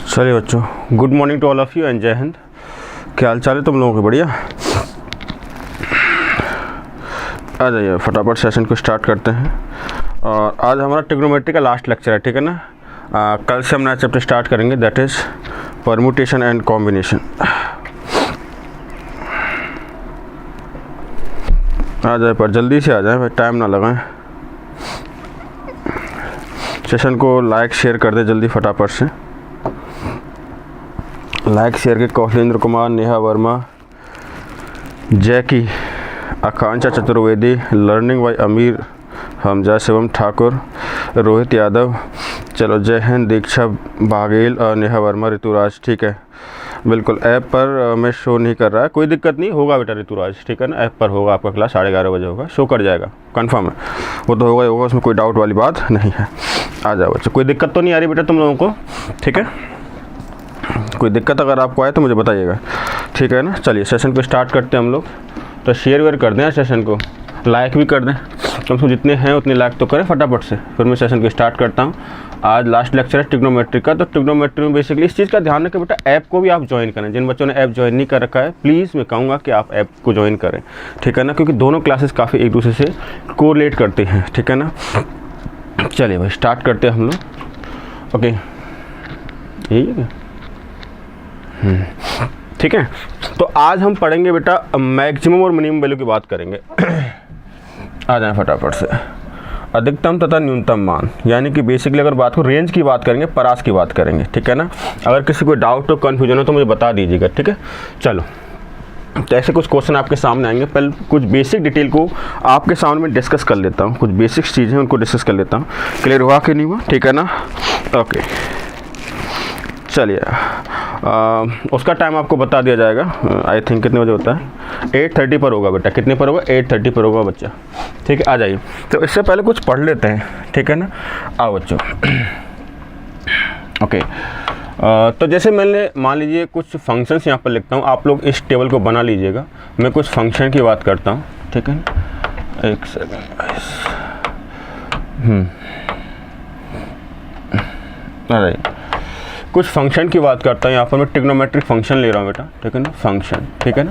चलिए बच्चों, good morning to all of you and जय हिंद। क्या हाल चाल है तुम लोगों के? बढ़िया। आ जाइए, फटाफट सेशन को स्टार्ट करते हैं। और आज हमारा ट्रिग्नोमेट्री का लास्ट लेक्चर है, ठीक है ना। कल से हम नया चैप्टर स्टार्ट करेंगे, that is permutation and combination. आ जाए, पर जल्दी से आ जाए भाई, टाइम ना लगाएं। सेशन को लाइक शेयर कर दे जल्दी फटाफट से। लाइक शेयर के कौशलेंद्र कुमार, नेहा वर्मा, जैकी, आकांक्षा चतुर्वेदी, लर्निंग बाय अमीर हमजा, शिवम ठाकुर, रोहित यादव, चलो जय हिंद, दीक्षा बाघेल और नेहा वर्मा, ऋतुराज। ठीक है, बिल्कुल। ऐप पर मैं शो नहीं कर रहा है, कोई दिक्कत नहीं, होगा बेटा ऋतुराज, ठीक है ना। ऐप पर होगा आपका क्लास 11:30 बजे होगा, शो कर जाएगा, कंफर्म है, वो तो होगा ही होगा, उसमें कोई डाउट वाली बात नहीं है। आ जाओ बच्चों, कोई दिक्कत तो नहीं आ रही बेटा तुम लोगों को? ठीक है, कोई दिक्कत अगर आपको आए तो मुझे बताइएगा, ठीक है ना। चलिए सेशन को स्टार्ट करते हैं हम लोग। तो शेयर वेयर कर दें सेशन को, लाइक भी कर दें, कम से कम जितने हैं उतने लाइक तो करें फटाफट से। फिर मैं सेशन को स्टार्ट करता हूँ। आज लास्ट लेक्चर है ट्रिग्नोमेट्री का। तो ट्रिग्नोमेट्री में बेसिकली इस चीज़ का ध्यान रखें बेटा, ऐप को भी आप ज्वाइन करें। जिन बच्चों ने ऐप ज्वाइन नहीं कर रखा है, प्लीज़ मैं कहूँगा कि आप ऐप को ज्वाइन करें, ठीक है ना, क्योंकि दोनों क्लासेस काफ़ी एक दूसरे से कोरिलेट करते हैं, ठीक है ना। चलिए भाई स्टार्ट करते हैं हम लोग। ओके, यही है, ठीक है। तो आज हम पढ़ेंगे बेटा मैक्सिमम और मिनिमम वैल्यू की बात करेंगे। आ जाएं फटाफट से। अधिकतम तथा न्यूनतम मान, यानी कि बेसिकली अगर बात हो रेंज की बात करेंगे, परास की बात करेंगे, ठीक है ना। अगर किसी को डाउट हो, कन्फ्यूजन हो तो मुझे बता दीजिएगा, ठीक है। चलो, तो ऐसे कुछ क्वेश्चन आपके सामने आएंगे। पहले कुछ बेसिक डिटेल को आपके सामने में डिस्कस कर लेता हूँ, कुछ बेसिक चीज़ें उनको डिस्कस कर लेता हूँ। क्लियर हुआ कि नहीं हुआ? ठीक है ना। ओके, चलिए उसका टाइम आपको बता दिया जाएगा। आई थिंक कितने बजे होता है? 8:30 पर होगा बेटा। कितने पर होगा? 8:30 पर होगा बच्चा, ठीक है। आ जाइए। तो इससे पहले कुछ पढ़ लेते हैं, ठीक है ना। आओ बच्चों। ओके, तो जैसे मैंने मान लीजिए कुछ फंक्शंस यहाँ पर लिखता हूँ, आप लोग इस टेबल को बना लीजिएगा। मैं कुछ फंक्शन की बात करता हूँ, ठीक है ना। एक सेकेंड। अरे कुछ फंक्शन की बात करता हूँ। यहाँ पर मैं ट्रिग्नोमेट्रिक फंक्शन ले रहा हूँ बेटा, ठीक है ना। फंक्शन, ठीक है ना।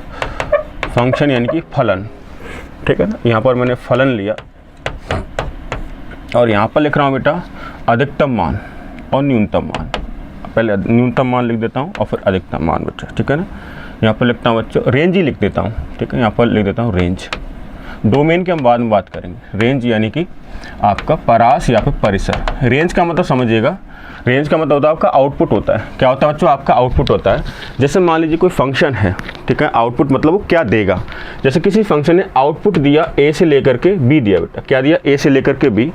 फंक्शन यानी कि फलन, ठीक है ना। यहाँ पर मैंने फलन लिया और यहाँ पर लिख रहा हूँ बेटा अधिकतम मान और न्यूनतम मान। पहले न्यूनतम मान लिख देता हूँ और फिर अधिकतम मान बच्चा, ठीक है ना। यहाँ पर लिखता हूँ बच्चों रेंज ही लिख देता हूँ, ठीक है। यहाँ पर लिख देता हूँ रेंज। डोमेन की हम बाद में बात करेंगे। रेंज यानी कि आपका परास या फिर परिसर। रेंज का मतलब समझिएगा, रेंज का मतलब होता है आपका आउटपुट होता है। क्या होता है बच्चों? आपका आउटपुट होता है। जैसे मान लीजिए कोई फंक्शन है, ठीक है। आउटपुट मतलब वो क्या देगा। जैसे किसी फंक्शन ने आउटपुट दिया ए से लेकर के बी दिया बेटा। क्या दिया? ए से लेकर के बी।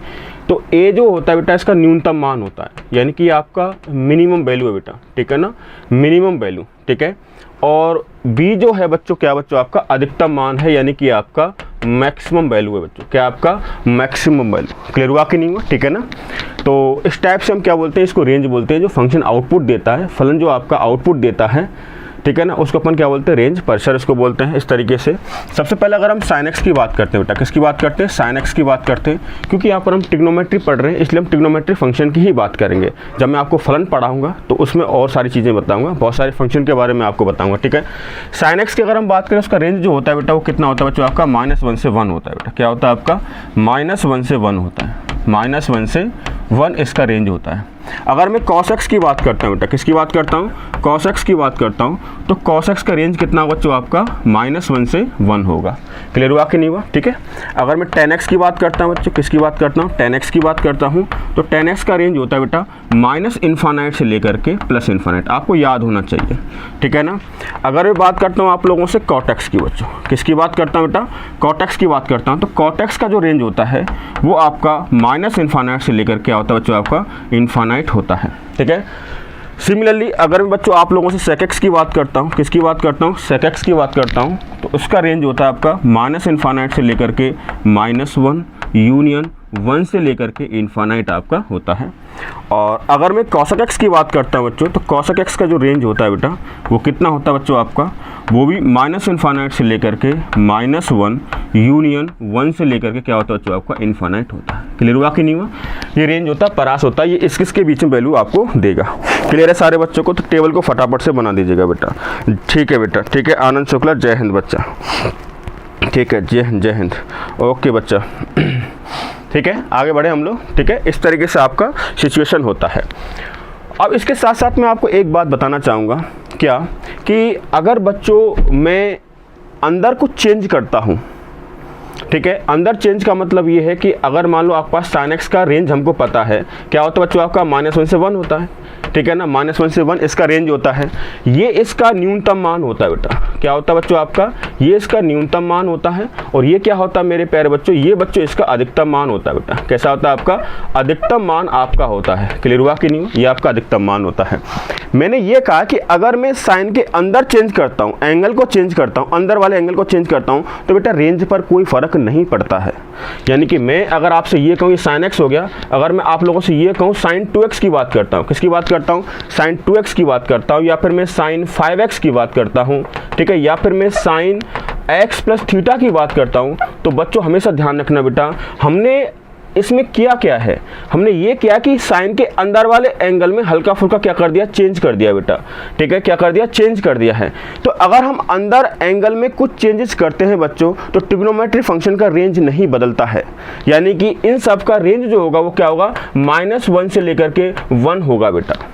तो ए जो होता है बेटा इसका न्यूनतम मान होता है, यानी कि आपका मिनिमम वैल्यू है बेटा, ठीक है ना। मिनिमम वैल्यू, ठीक है। और बी जो है बच्चों, क्या बच्चों? आपका अधिकतम मान है, यानी कि आपका मैक्सिमम वैल्यू है बच्चों। क्या? आपका मैक्सिमम वैल्यू। क्लियर हुआ कि नहीं हुआ? ठीक है ना। तो इस टाइप से हम क्या बोलते हैं? इसको रेंज बोलते हैं। जो फंक्शन आउटपुट देता है, फलन जो आपका आउटपुट देता है, ठीक है ना, उसको अपन क्या बोलते हैं? रेंज। परिसर इसको बोलते हैं। इस तरीके से सबसे पहले अगर हम साइन एक्स की बात करते हैं बेटा, किसकी बात करते हैं? साइन एक्स की बात करते हैं, क्योंकि यहाँ पर हम ट्रिग्नोमेट्री पढ़ रहे हैं, इसलिए हम ट्रिग्नोमेट्री फंक्शन की ही बात करेंगे। जब मैं आपको फलन पढ़ाऊंगा तो उसमें और सारी चीज़ें बताऊंगा, बहुत सारे फंक्शन के बारे में आपको बताऊंगा, ठीक है। साइन एक्स की अगर हम बात करें, उसका रेंज जो होता है बेटा वो कितना होता है बच्चों? आपका -1 से 1 होता है बेटा। क्या होता है आपका? -1 से 1 होता है। -1 से 1 इसका रेंज होता है। अगर मैं cos x की बात करता हूँ बेटा, किसकी बात करता हूँ? cos x की बात करता हूँ, तो cos x का रेंज कितना होगा बच्चों? आपका -1 से 1 होगा। क्लियर हुआ कि नहीं हुआ? ठीक है। अगर मैं tan x की बात करता हूँ बच्चों, किसकी बात करता हूँ? tan x की बात करता हूँ, तो tan x का रेंज होता है बेटा -∞ से लेकर के +∞। आपको याद होना चाहिए, ठीक है ना। अगर मैं बात करता हूँ आप लोगों से cot x की बच्चों, किसकी बात करता हूँ बेटा? cot x की बात करता हूँ, तो cot x का जो रेंज होता है वो आपका -∞ से लेकर क्या होता है बच्चों? आपका इन्फानाइट होता है, ठीक है। सिमिलरली अगर मैं बच्चों आप लोगों से sec x की बात करता हूँ, किसकी बात करता हूँ? sec x की बात करता हूँ, तो उसका रेंज होता है आपका -∞ से लेकर के -1 यूनियन 1 से लेकर के इन्फानाइट आपका होता है। और अगर मैं cosec x की बात करता हूँ बच्चों, तो cosec x का जो रेंज होता है बेटा वो कितना होता है बच्चों आपका, वो भी -इन्फानाइट से लेकर के -1 यूनियन 1 से लेकर के क्या होता है बच्चों आपका इन्फानाइट होता है। क्लियर हुआ कि नहीं हुआ? ये रेंज होता है, परास होता है, ये इसके बीच में वैल्यू आपको देगा। क्लियर है सारे बच्चों को? तो टेबल को फटाफट से बना दीजिएगा बेटा। ठीक है बेटा, ठीक है। आनंद शुक्ला, जय हिंद बच्चा। ठीक है, जय हिंद, जय हिंद। ओके बच्चा, ठीक है, आगे बढ़े हम लोग। ठीक है, इस तरीके से आपका सिचुएशन होता है। अब इसके साथ साथ मैं आपको एक बात बताना चाहूँगा, क्या कि अगर बच्चों मैं अंदर कुछ चेंज करता हूँ, ठीक है, अंदर चेंज का मतलब ये है कि अगर मान लो आपके पास sin x का रेंज हमको पता है, क्या होता है बच्चों आपका -1 से 1 होता है, ठीक है ना, -1 से 1 इसका रेंज होता है। ये इसका न्यूनतम मान होता है बेटा। क्या होता है बच्चों आपका, ये इसका न्यूनतम मान होता है। और ये क्या होता है मेरे प्यारे बच्चों, ये बच्चों इसका अधिकतम मान होता है बेटा। कैसा होता है आपका, अधिकतम मान आपका होता है। क्लियर हुआ कि नहीं? ये आपका अधिकतम मान होता है। मैंने ये कहा कि अगर मैं साइन के अंदर चेंज करता हूँ, एंगल को चेंज करता हूँ, अंदर वाले एंगल को चेंज करता हूँ, तो बेटा रेंज पर कोई फर्क नहीं पड़ता है। यानी कि मैं अगर आपसे ये कहूँ ये sin x हो गया, अगर मैं आप लोगों से ये कहूँ sin 2x की बात करता हूँ, किसकी बात करता हूँ, sin 2x की बात करता हूँ, या फिर मैं sin 5x की बात करता हूँ, ठीक है, या फिर मैं sin x प्लस थीटा की बात करता हूँ, तो बच्चों हमेशा ध्यान रखना बेटा, हमने इसमें किया क्या है, हमने ये किया कि साइन के अंदर वाले एंगल में हल्का फुल्का क्या कर दिया, चेंज कर दिया बेटा। ठीक है, क्या कर दिया, चेंज कर दिया है। तो अगर हम अंदर एंगल में कुछ चेंजेस करते हैं बच्चों, तो ट्रिग्नोमेट्री फंक्शन का रेंज नहीं बदलता है। यानी कि इन सब का रेंज जो होगा वो क्या होगा, -1 से लेकर के 1 होगा बेटा।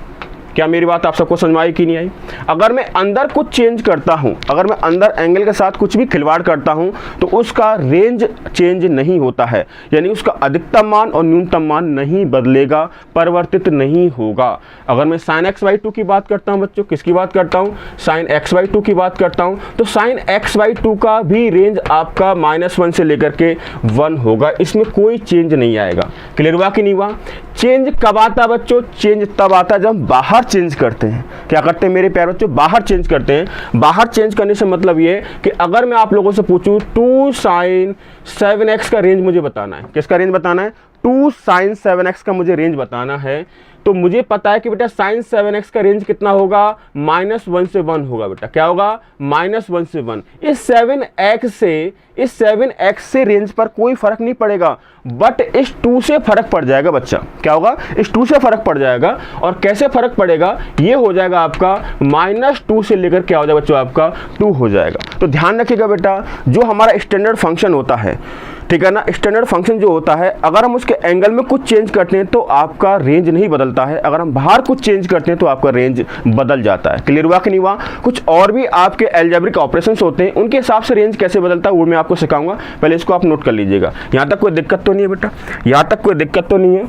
क्या मेरी बात आप सबको समझ में आई कि नहीं आई? अगर मैं अंदर कुछ चेंज करता हूं, अगर मैं अंदर एंगल के साथ कुछ भी खिलवाड़ करता हूं, तो उसका रेंज चेंज नहीं होता है। यानी उसका अधिकतम मान और न्यूनतम मान नहीं बदलेगा, परिवर्तित नहीं होगा। अगर मैं sin x/2 की बात करता हूं बच्चों, किसकी बात करता हूं, sin x/2 की बात करता हूं, तो sin x/2 का भी रेंज आपका -1 से लेकर के 1 होगा। इसमें कोई चेंज नहीं आएगा। क्लियर हुआ कि नहीं हुआ? चेंज कब आता बच्चों, चेंज तब आता जब हम बाहर चेंज करते हैं। क्या करते हैं मेरे प्यारे बच्चों, बाहर चेंज करते हैं। बाहर चेंज करने से मतलब ये कि अगर मैं आप लोगों से पूछूं 2 sin 7x का रेंज मुझे बताना है, किसका रेंज बताना है, 2 sin 7x का मुझे रेंज बताना है, तो मुझे पता है कि बेटा sin 7x का रेंज कितना होगा, -1 से 1 होगा बेटा। क्या होगा, -1 से 1। इस 7x से रेंज पर कोई फर्क नहीं पड़ेगा, बट इस 2 से फर्क पड़ जाएगा बच्चा। क्या होगा, इस 2 से फर्क पड़ जाएगा। और कैसे फर्क पड़ेगा, ये हो जाएगा आपका -2 से लेकर क्या हो जाएगा बच्चों आपका 2 हो जाएगा। तो ध्यान रखिएगा बेटा, जो हमारा स्टैंडर्ड फंक्शन होता है, ठीक है ना, स्टैंडर्ड फंक्शन जो होता है, अगर हम उसके एंगल में कुछ चेंज करते हैं तो आपका रेंज नहीं बदलता है। अगर हम बाहर कुछ चेंज करते हैं तो आपका रेंज बदल जाता है। क्लियर हुआ कि नहीं हुआ? कुछ और भी आपके अलजेब्रिक ऑपरेशंस होते हैं, उनके हिसाब से रेंज कैसे बदलता है वो मैं आपको सिखाऊंगा। पहले इसको आप नोट कर लीजिएगा। यहाँ तक कोई दिक्कत तो नहीं है बेटा? यहाँ तक कोई दिक्कत तो नहीं है?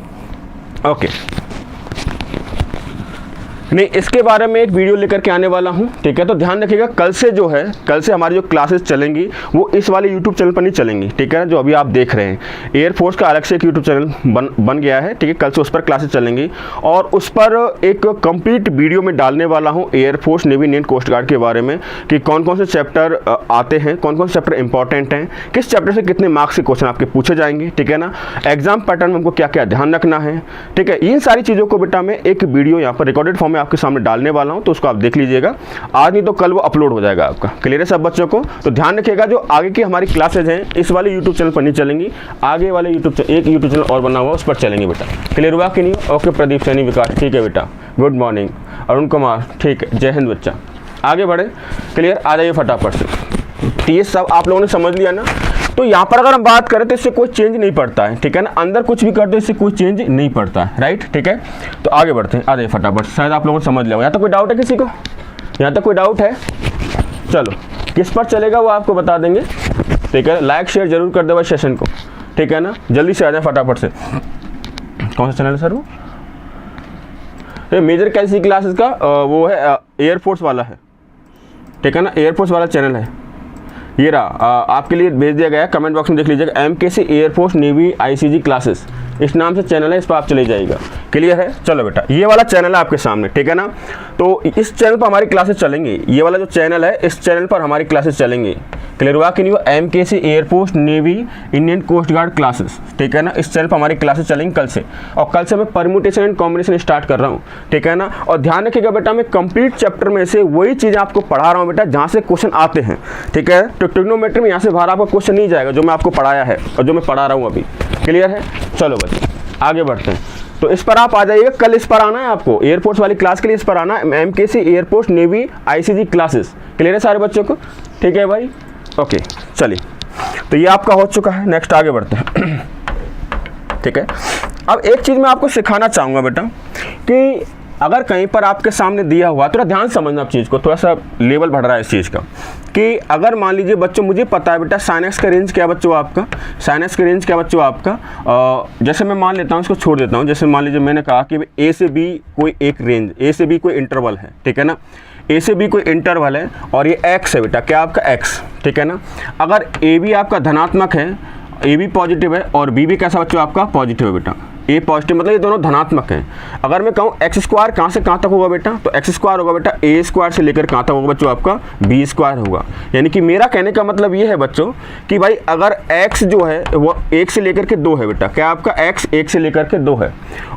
ओके, नहीं, इसके बारे में एक वीडियो लेकर के आने वाला हूं, ठीक है। तो ध्यान रखिएगा, कल से जो है, कल से हमारी जो क्लासेस चलेंगी वो इस वाले यूट्यूब चैनल पर नहीं चलेंगी, ठीक है ना, जो अभी आप देख रहे हैं। एयरफोर्स का अलग से एक यूट्यूब चैनल बन गया है, ठीक है। कल से उस पर क्लासेस चलेंगी और उस पर एक कंप्लीट वीडियो में डालने वाला हूँ air force, navy, net, coast guard के बारे में, कि कौन कौन से चैप्टर आते हैं, कौन कौन से चैप्टर इंपॉर्टेंट हैं, किस चैप्टर से कितने मार्क्स के क्वेश्चन आपके पूछे जाएंगे, ठीक है ना, एग्जाम पैटर्न में हमको क्या क्या ध्यान रखना है, ठीक है। इन सारी चीज़ों को बेटा मैं एक वीडियो यहाँ पर रिकॉर्डेड फॉर्म में आपके सामने डालने वाला हूं, तो उसको आप देख लीजिएगा। आज नहीं तो कल वो अपलोड हो जाएगा आपका। क्लियर है सब बच्चों को? तो ध्यान रखिएगा, जो आगे की हमारी क्लासेज हैं इस वाले यूट्यूब चैनल पर नहीं चलेंगी, आगे वाले एक यूट्यूब चैनल और बना हुआ उस पर चलेंगे बेटा। क्लियर हुआ कि नहीं? ओके, प्रदीप सैनी, विकास, ठीक है बेटा, गुड मॉर्निंग। अरुण कुमार, ठीक है, जय हिंद बच्चा। आगे बढ़े, क्लियर, आ जाइए फटाफट से। तो ये सब आप लोगों ने समझ लिया ना? तो यहाँ पर अगर हम बात करें तो इससे कोई चेंज नहीं पड़ता है, ठीक है ना, अंदर कुछ भी कर दो इससे कोई चेंज नहीं पड़ता है, राइट, ठीक है। तो आगे बढ़ते हैं, आ जाइए फटाफट, शायद आप लोगों ने समझ लिया। यहाँ तक कोई डाउट है किसी को? यहाँ तक कोई डाउट है? चलो, किस पर चलेगा वो आपको बता देंगे, ठीक है। लाइक शेयर जरूर कर दो सेशन को, ठीक है ना, जल्दी से आ जाए फटाफट से। कौन सा चैनल है सर वो? मेजर कैसी क्लासेस का वो है एयरफोर्स वाला है, ठीक है ना, एयरफोर्स वाला चैनल है। ये रहा, आपके लिए भेज दिया गया है, कमेंट बॉक्स में देख लीजिएगा, MKC air force navy ICG classes, इस नाम से चैनल है, इस पर आप चले जाइएगा। क्लियर है? चलो बेटा, ये वाला चैनल है आपके सामने, ठीक है ना। तो इस चैनल पर हमारी क्लासेस चलेंगी, ये वाला जो चैनल है इस चैनल पर हमारी क्लासेस चलेंगी, क्लियर हुआ कि नहीं हुआ? MKC air force navy Indian coast guard classes, ठीक है ना। इस चैनल पर हमारी क्लासेस चलेंगी कल से, और कल से मैं परम्यूटेशन एंड कॉम्बिनेशन स्टार्ट कर रहा हूँ, ठीक है ना। और ध्यान रखिएगा बेटा, मैं कंप्लीट चैप्टर में से वही चीज़ें आपको पढ़ा रहा हूँ बेटा जहाँ से क्वेश्चन आते हैं, ठीक है। तो ट्रिग्नोमेट्री में यहाँ से बाहर आपका क्वेश्चन नहीं जाएगा, जो मैं आपको पढ़ाया है और जो मैं पढ़ा रहा हूँ अभी। क्लियर है? चलो बच्चे आगे बढ़ते हैं। तो इस पर आप आ जाइएगा, कल इस पर आना है आपको, एयरफोर्स वाली क्लास के लिए इस पर आना है, MKC air force navy ICG classes. Clear है सारे बच्चों को? ठीक है भाई, ओके चलिए। तो ये आपका हो चुका है, नेक्स्ट आगे बढ़ते हैं। ठीक है, अब एक चीज़ मैं आपको सिखाना चाहूँगा बेटा कि अगर कहीं पर आपके सामने दिया हुआ, थोड़ा ध्यान समझना आप चीज़ को, थोड़ा सा लेवल बढ़ रहा है इस चीज़ का, कि अगर मान लीजिए बच्चों, मुझे पता है बेटा sin x का रेंज क्या बच्चों आपका, sin x का रेंज क्या बच्चों आपका, जैसे मैं मान लेता हूँ, इसको छोड़ देता हूँ। जैसे मान लीजिए मैंने कहा कि A से B कोई एक रेंज, A से B कोई इंटरवल है, ठीक है ना। A से B कोई इंटरवल है और ये x है बेटा, क्या आपका x, ठीक है ना। अगर AB आपका धनात्मक है, AB पॉजिटिव है और B भी कैसा बच्चों आपका पॉजिटिव है बेटा, ए पॉजिटिव, मतलब ये दोनों धनात्मक हैं। अगर मैं कहूँ एक्स स्क्वायर कहाँ से कहाँ तक होगा बेटा, तो एक्स स्क्वायर होगा बेटा ए स्क्वायर से लेकर कहाँ तक होगा बच्चों आपका बी स्क्वायर होगा। यानी कि मेरा कहने का मतलब ये है बच्चों कि भाई अगर एक्स जो है वो 1 से लेकर के 2 है बेटा, क्या आपका एक्स 1 से लेकर के 2 है,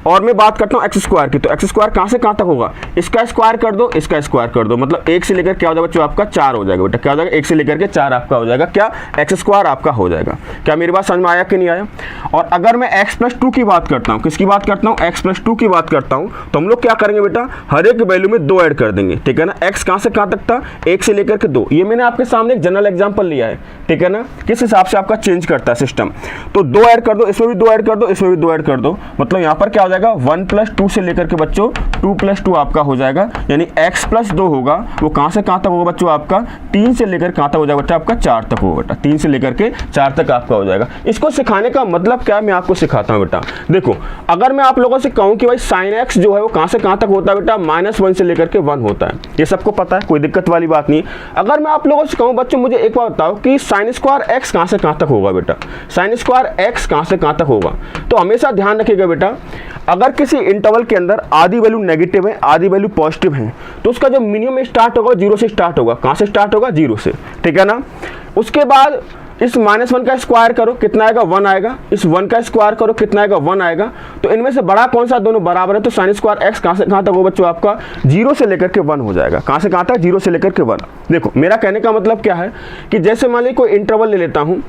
और मैं बात करता हूँ एक्स स्क्वायर की, तो एक्स स्क्वायर कहाँ से कहाँ तक होगा, इसका स्क्वायर कर दो, इसका स्क्वायर कर दो, मतलब 1 से लेकर क्या हो जाएगा बच्चों आपका 4 हो जाएगा बेटा। क्या हो जाएगा? 1 से लेकर के 4 आपका हो जाएगा, क्या एक्स स्क्वायर आपका हो जाएगा। क्या मेरी बात समझ में आया कि नहीं आया? और अगर मैं x+2 की बात करता हूँ, किसकी बात करता हूँ, x+2 की बात करता हूँ, तो हम लोग क्या करेंगे बेटा, हर एक वैल्यू में 2 ऐड कर देंगे, ठीक है ना। x कहाँ से कहाँ तक था, 1 से लेकर के 2। ये मैंने आपके सामने एक जनरल एग्जांपल लिया है, ठीक है ना, किस हिसाब से आपका चेंज करता है सिस्टम। तो 2 ऐड कर दो, इसमें भी 2 ऐड कर दो, इसमें भी 2 ऐड कर दो, मतलब यहाँ पर क्या हो जाएगा 1+2 से लेकर के बच्चों 2+2 आपका हो जाएगा। यानी x+2 होगा वो कहाँ से कहाँ तक होगा बच्चों आपका 3 से लेकर कहाँ तक हो जाएगा बच्चा आपका 4 तक होगा बेटा, 3 से लेकर के 4 तक आपका हो जाएगा। इसको सिखाने का मतलब क्या है, मैं आपको सिखाता हूँ बेटा। देखो, अगर मैं आप लोगों से कहूँ कि भाई sin x जो है वो कहाँ से कहाँ तक होता है बेटा, -1 से लेकर के 1 होता है, ये सबको पता है, कोई दिक्कत वाली बात नहीं। अगर मैं आप लोगों से कहूँ बच्चों, मुझे एक बात बताओ कि sin स्क्वायर x कहाँ से कहाँ तक होगा बेटा, sin स्क्वायर x कहाँ से कहाँ तक होगा, तो हमेशा ध्यान रखिएगा बेटा, अगर किसी इंटरवल के अंदर आधी वैल्यू नेगेटिव है, आधी वैल्यू पॉजिटिव है, तो उसका जो मिनिमम स्टार्ट होगा 0 से स्टार्ट होगा। कहाँ से स्टार्ट होगा? 0 से, ठीक है ना। उसके बाद इस -1 का स्क्वायर करो, कितना आएगा 1 आएगा, इस 1 का स्क्वायर करो, कितना आएगा 1 आएगा। तो इनमें से बड़ा कौन सा, दोनों बराबर है, तो sin स्क्वायर x कहाँ से कहाँ तक होगा बच्चों आपका 0 से लेकर के 1 हो जाएगा। कहाँ से कहाँ तक? 0 से लेकर के 1। देखो मेरा कहने का मतलब क्या है कि जैसे मान लीजिए कोई इंटरवल ले लेता हूँ,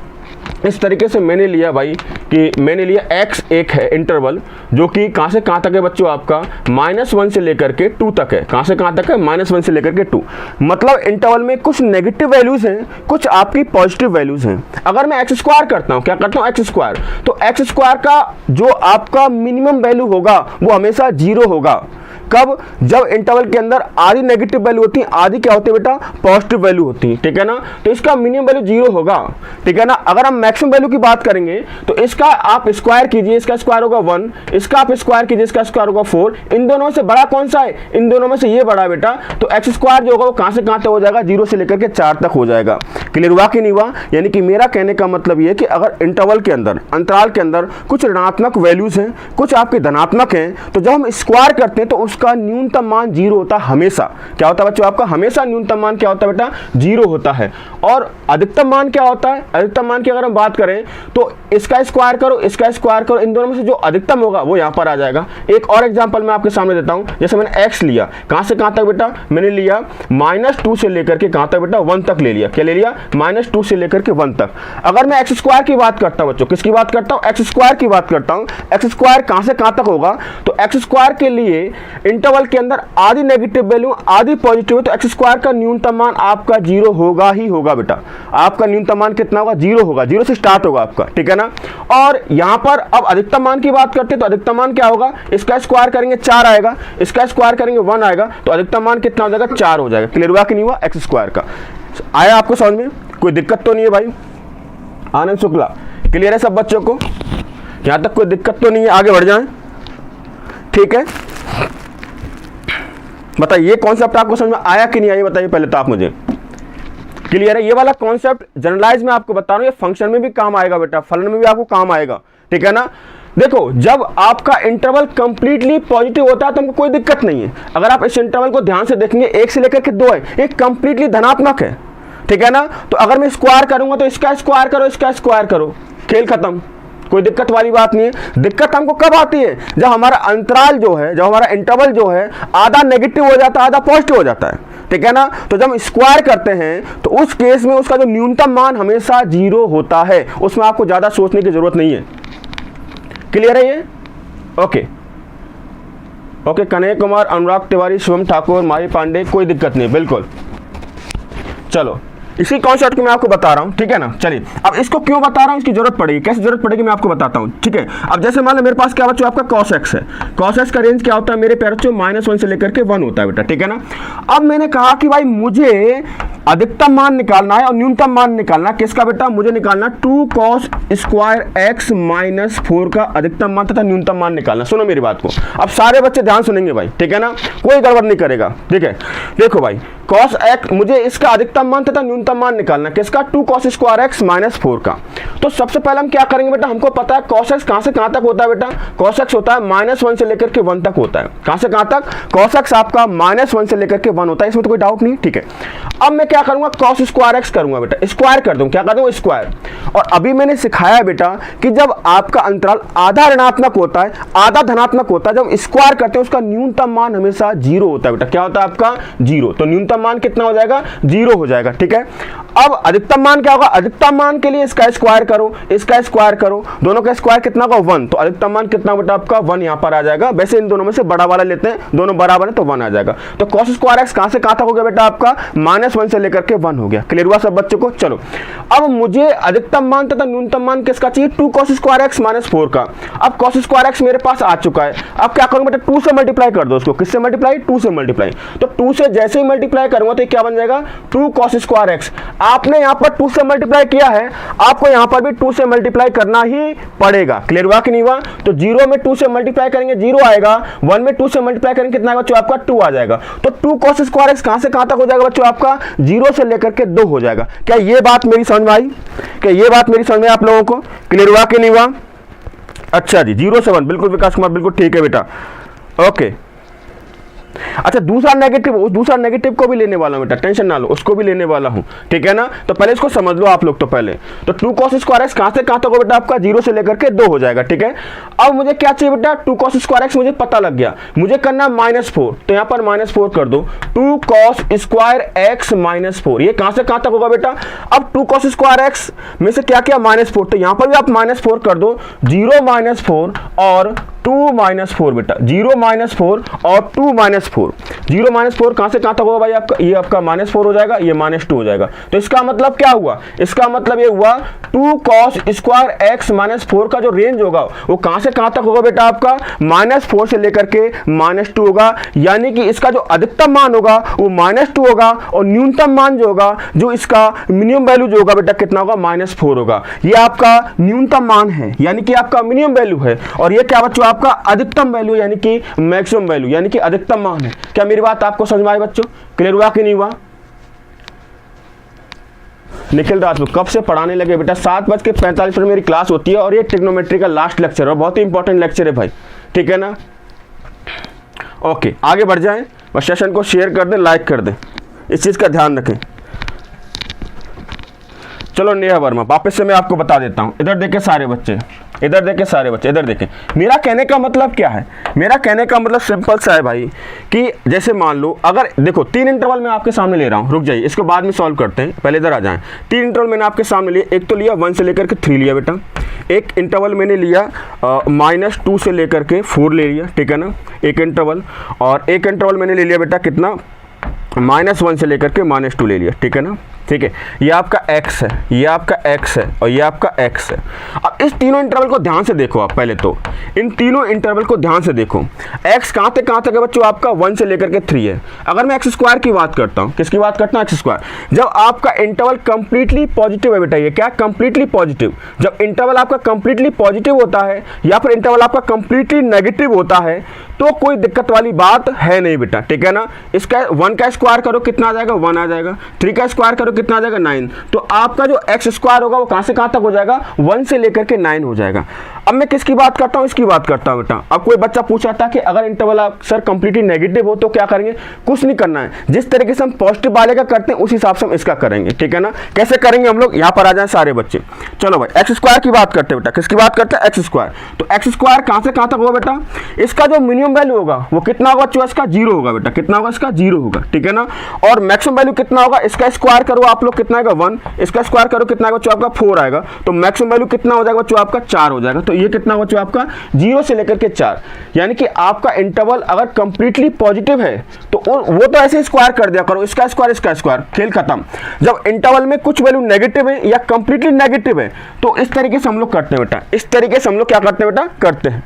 इस तरीके से मैंने लिया भाई कि मैंने लिया x एक है इंटरवल, जो कि कहाँ से कहाँ तक है बच्चों आपका -1 से लेकर के 2 तक है। कहाँ से कहाँ तक है? -1 से लेकर के 2। मतलब इंटरवल में कुछ नेगेटिव वैल्यूज हैं, कुछ आपकी पॉजिटिव वैल्यूज हैं। अगर मैं x स्क्वायर करता हूँ, क्या करता हूँ x स्क्वायर, तो x स्क्वायर का जो आपका मिनिमम वैल्यू होगा वो हमेशा 0 होगा। कब? जब इंटरवल के अंदर आधी नेगेटिव वैल्यू होती है, आधी क्या होती है बेटा पॉजिटिव वैल्यू होती है, ठीक है ना। तो इसका मिनिमम वैल्यू 0 होगा, ठीक है ना। अगर हम मैक्सिमम वैल्यू की बात करेंगे तो इसका आप स्क्वायर कीजिए, इसका स्क्वायर होगा 1, इसका आप स्क्वायर कीजिए, इसका स्क्वायर होगा 4। इन दोनों में से बड़ा कौन सा है? इन दोनों में से ये बड़ा है बेटा। तो एक्स स्क्वायर जो होगा वो कहाँ से कहाँ तक हो जाएगा? 0 से लेकर के 4 तक हो जाएगा। क्लियर हुआ कि नहीं हुआ? यानी कि मेरा कहने का मतलब ये कि अगर इंटरवल के अंदर, अंतराल के अंदर कुछ ऋणात्मक वैल्यूज हैं, कुछ आपके धनात्मक हैं, तो जब हम स्क्वायर करते हैं तो उसका न्यूनतम मान 0 होता है हमेशा। क्या होता है बच्चों आपका? हमेशा न्यूनतम मान क्या होता है बेटा? 0 होता है। और अधिकतम मान क्या होता है? अधिकतम मान की अगर हम बात करें तो इसका स्क्वायर करो, इसका स्क्वायर करो, इन दोनों में से जो अधिकतम होगा वो यहाँ पर आ जाएगा। एक और एग्जांपल मैं आपके सामने देता हूँ। जैसे मैंने x लिया, कहाँ से कहाँ तक बेटा? मैंने लिया -2 से लेकर के कहाँ तक बेटा? 1 तक ले लिया। क्या ले लिया? -2 से लेकर के 1 तक। अगर मैं एक्स स्क्वायर की बात करता हूँ बच्चों, किसकी बात करता हूँ? एक्स स्क्वायर की बात करता हूँ। एक्स स्क्वायर कहाँ से कहाँ तक होगा? तो एक्स स्क्वायर के लिए इंटरवल के अंदर आधी नेगेटिव वैल्यू आधी पॉजिटिव है, तो एक्स स्क्वायर का न्यूनतम मान आपका 0 होगा ही होगा बेटा। आपका न्यूनतम मान कितना होगा? 0 होगा। 0 से स्टार्ट होगा आपका, ठीक है ना। और यहाँ पर अब अधिकतम मान की बात करते हैं तो अधिकतम मान क्या होगा? इसका स्क्वायर करेंगे 4 आएगा, इसका स्क्वायर करेंगे 1 आएगा, तो अधिकतम मान कितना हो जाएगा? 4 हो जाएगा। क्लियर हुआ कि नहीं हुआ? एक्स स्क्वायर का आया आपको समझ में? कोई दिक्कत तो नहीं है भाई? आनंद शुक्ला, क्लियर है सब बच्चों को? यहाँ तक कोई दिक्कत तो नहीं है? आगे बढ़ जाएं, ठीक है। बताइए ये कॉन्सेप्ट आपको समझ में आया कि नहीं आया? बताइए पहले तो आप मुझे। क्लियर है? ये वाला कॉन्सेप्ट जनरलाइज में आपको बता रहा हूँ, ये फंक्शन में भी काम आएगा बेटा, फलन में भी आपको काम आएगा, ठीक है ना। देखो जब आपका इंटरवल कंप्लीटली पॉजिटिव होता है तो हमको कोई दिक्कत नहीं है। अगर आप इस इंटरवल को ध्यान से देखेंगे 1 से लेकर के 2 है, एक कंप्लीटली धनात्मक है, ठीक है ना। तो अगर मैं स्क्वायर करूंगा तो इसका स्क्वायर करो, इसका स्क्वायर करो, खेल खत्म, कोई दिक्कत वाली बात नहीं है। दिक्कत हमको कब आती है, जब हमारा अंतराल जो है, जब हमारा इंटरवल जो है आधा नेगेटिव हो जाता है आधा पॉजिटिव हो जाता है, ठीक है ना। तो जब हम स्क्वायर करते हैं तो उस केस में उसका जो न्यूनतम मान हमेशा 0 होता है, उसमें आपको ज्यादा सोचने की जरूरत नहीं है। क्लियर है ये? ओके ओके, कन्हैया कुमार, अनुराग तिवारी, शिवम ठाकुर, माही पांडे, कोई दिक्कत नहीं, बिल्कुल। चलो इसी कॉन्सेप्ट को मैं आपको बता रहा हूँ, ठीक है ना। चलिए अब इसको क्यों बता रहा हूँ, इसकी जरूरत पड़ेगी, कैसे जरूरत पड़ेगी मैं आपको बताता हूँ, ठीक है। अब जैसे मान लो मेरे पास क्या बच्चों आपका cos x है, cos x का रेंज क्या होता है मेरे प्यारे बच्चों, -1 से लेकर के 1 होता है बेटा, ठीक है ना। अब मैंने कहा कि भाई मुझे अधिकतम मान निकालना है और न्यूनतम मान निकालना है, किसका बेटा, मुझे निकालना 2 cos स्क्वायर x -4 का अधिकतम मान तथा न्यूनतम मान निकालना। सुनो मेरी बात को, अब सारे बच्चे ध्यान सुनेंगे भाई, ठीक है ना, कोई गड़बड़ नहीं करेगा, ठीक है। देखो भाई cos x, मुझे इसका अधिकतम मान तथा न्यूनतम मान निकालना, किसका, 2 cos स्क्वायर x -4 का। तो सबसे पहले हम क्या करेंगे बेटा, हमको पता है cos x कहां से कहां तक होता है बेटा, cos x होता है -1 से लेकर के 1 तक होता है। कहां से कहां तक, cos x आपका -1 से लेकर के 1 होता है, इसमें तो कोई डाउट नहीं, ठीक है। अब मैं क्या करूंगा, cos स्क्वायर x करूंगा बेटा, स्क्वायर कर दूं, क्या कर दूं, स्क्वायर। और अभी मैंने सिखाया बेटा कि जब आपका अंतराल आधा ऋणात्मक होता है आधा धनात्मक होता है, जब स्क्वायर करते हैं उसका न्यूनतम मान हमेशा 0 होता है बेटा, क्या होता है आपका 0। तो न्यूनतम मान कितना हो जाएगा, 0 हो जाएगा, ठीक है। अब अधिकतम मान क्या होगा, अधिकतम मान के लिए इसका स्क्वायर करो, इसका स्क्वायर करो, दोनों का स्क्वायर कितना होगा 1, तो अधिकतम मान कितना बेटा आपका 1 यहाँ पर आ जाएगा। वैसे इन दोनों में से बड़ा वाला लेते हैं, दोनों बराबर है तो 1 आ जाएगा। तो cos स्क्वायर x कहां से कहां तक हो गया बेटा आपका, -1 से लेकर के 1 हो गया। क्लियर हुआ सब बच्चों को? चलो अब मुझे अधिकतम मान तथा न्यूनतम मान किसका चाहिए, 2 cos स्क्वायर x -4 का। अब cos स्क्वायर x मेरे पास आ चुका है, अब क्या करूंगा बेटा, 2 से मल्टीप्लाई कर दो उसको, किससे मल्टीप्लाई, 2 से मल्टीप्लाई। तो 2 से जैसे ही मल्टीप्लाई करूंगा तो क्या बन जाएगा, 2 cos स्क्वायर x। आपने यहाँ पर 2 से मल्टीप्लाई किया है, आपको यहाँ पर भी 2 से मल्टीप्लाई करना ही पड़ेगा। क्लियर हुआ कि नहीं हुआ? तो 0 में 2 से मल्टीप्लाई करेंगे 0 आएगा, 1 में 2 से मल्टीप्लाई करेंगे कितना बच्चों आपका 2 आ जाएगा। तो 2 cos स्क्वायर x कहां से कहां तक हो जाएगा बच्चों आपका, 0 से लेकर के 2 हो जाएगा। क्या ये बात मेरी समझ में आई, क्या ये बात मेरी समझ में आप लोगों को? क्लियर हुआ कि नहीं हुआ? अच्छा जी, 0 से 1, बिल्कुल विकास कुमार, बिल्कुल ठीक है बेटा, ओके। अच्छा दूसरा नेगेटिव, उस दूसरा नेगेटिव को भी लेने वाला हूं बेटा, टेंशन ना लो, उसको भी लेने वाला हूं, ठीक है ना। तो पहले इसको समझ लो आप लोग, तो पहले तो 2 cos स्क्वायर x कहां से कहां तक हो बेटा आपका, 0 से लेकर के 2 हो जाएगा, ठीक है। अब मुझे क्या चाहिए बेटा, 2 cos स्क्वायर x मुझे पता लग गया, मुझे करना -4, तो यहां पर -4 कर दो, 2 cos स्क्वायर x -4, ये कहां से कहां तक होगा बेटा। अब 2 cos स्क्वायर x में से क्या किया, -4, तो यहां पर भी आप -4 कर दो, 0 -4 और 2 -4 बेटा, 0 -4 और 2 -4, 0 -4 कहां से कहां तक होगा भाई आपका, ये आपका -4 हो जाएगा, ये -2 हो जाएगा। तो इसका मतलब क्या हुआ, इसका मतलब ये हुआ 2 cos स्क्वायर x -4 का जो रेंज होगा वो कहां से कहां तक होगा बेटा आपका, -4 से लेकर के -2 होगा। यानी कि इसका जो अधिकतम मान होगा वो -2 होगा और न्यूनतम मान जो होगा, जो इसका मिनिमम वैल्यू जो होगा बेटा कितना होगा, -4 होगा। ये आपका न्यूनतम मान है, यानी कि आपका मिनिमम वैल्यू है, और ये क्या बच्चों आपका अधिकतम वैल्यू यानी कि मैक्सिमम वैल्यू यानी कि अधिकतम मान है। क्या मेरी बात आपको समझ में आई बच्चों? क्लियर हुआ कि नहीं हुआ? निखिल राजपूत कब से पढ़ाने लगे बेटा, 7:45 पर मेरी क्लास होती है और ये ट्रिग्नोमेट्री का लास्ट लेक्चर है, बहुत ही इंपॉर्टेंट लेक्चर है भाई, ठीक है ना। ओके आगे बढ़ जाएं, बस सेशन को शेयर कर दें, लाइक कर दें, इस चीज का ध्यान रखें। चलो नेहा वर्मा, वापस से मैं आपको बता देता हूं, इधर देखें सारे बच्चे, इधर देखें सारे बच्चे, इधर देखें। मेरा कहने का मतलब क्या है, मेरा कहने का मतलब सिंपल सा है भाई कि जैसे मान लो, अगर देखो 3 इंटरवल मैं आपके सामने ले रहा हूं, रुक जाइए इसको बाद में सॉल्व करते हैं, पहले इधर आ जाएं। 3 इंटरवल मैंने आपके सामने लिए, एक तो लिया 1 से लेकर के 3 लिया बेटा, एक इंटरवल मैंने लिया -2 से लेकर के 4 ले लिया, ठीक है ना, एक इंटरवल, और एक इंटरवल मैंने ले लिया बेटा कितना, -1 से लेकर के -2 ले लिया, ठीक है ना, ठीक है। ये आपका x है, ये आपका x है और ये आपका x है। अब इस तीनों इंटरवल को ध्यान से देखो आप, पहले तो इन तीनों इंटरवल को ध्यान से देखो। x कहां तक है बच्चों आपका, 1 से लेकर के 3 है। अगर मैं x स्क्वायर की बात करता हूं, किसकी बात करता हूं, x स्क्वायर, जब आपका इंटरवल कंप्लीटली पॉजिटिव है बेटा, ये क्या कंप्लीटली पॉजिटिव, जब इंटरवल आपका कंप्लीटली पॉजिटिव होता है या फिर इंटरवल आपका कंप्लीटली नेगेटिव होता है तो कोई दिक्कत वाली बात है नहीं बेटा, ठीक है ना। इसका 1 का स्क्वायर करो कितना आ जाएगा, 1 आ जाएगा, 3 का स्क्वायर करो कितना आ जाएगा 9। तो आपका जो एक्स स्क्वायर होगा वो कहाँ से कहाँ तक हो जाएगा, 1 से लेकर के 9 हो जाएगा। अब मैं किसकी बात करता हूँ, इसकी बात करता हूँ बेटा। अब कोई बच्चा पूछा था कि अगर इंटरवल आप सर कंप्लीटली नेगेटिव हो तो क्या करेंगे, कुछ नहीं करना है, जिस तरीके से हम पॉजिटिव वाले का करते हैं उस हिसाब से हम इसका करेंगे, ठीक है ना। कैसे करेंगे हम लोग, यहाँ पर आ जाए सारे बच्चे। चलो भाई एक्स स्क्वायर की बात करते हैं बेटा, किसकी बात करते हैं, एक्स स्क्वायर। तो एक्स स्क्वायर कहाँ से कहाँ तक होगा बेटा, इसका जो मिनिमम वैल्यू होगा वो कितना होगा बच्चों, इसका 0 होगा बेटा, कितना होगा इसका 0 होगा, ठीक है ना। और मैक्सिमम वैल्यू कितना होगा, इसका स्क्वायर करो आप लोग कितना आएगा 1, इसका स्क्वायर करो कितना आएगा बच्चों आपका 4 आएगा। तो मैक्सिमम वैल्यू कितना हो जाएगा बच्चों आपका 4 हो जाएगा। तो ये कितना होगा बच्चों आपका 0 से लेकर के 4, यानी कि आपका इंटरवल अगर कंप्लीटली पॉजिटिव है तो वो तो ऐसे स्क्वायर कर दिया करो, इसका स्क्वायर, खेल खत्म। जब इंटरवल में कुछ वैल्यू नेगेटिव है या कंप्लीटली नेगेटिव है तो इस तरीके से हम लोग करते हैं बेटा, इस तरीके से हम लोग क्या करते हैं बेटा, करते हैं।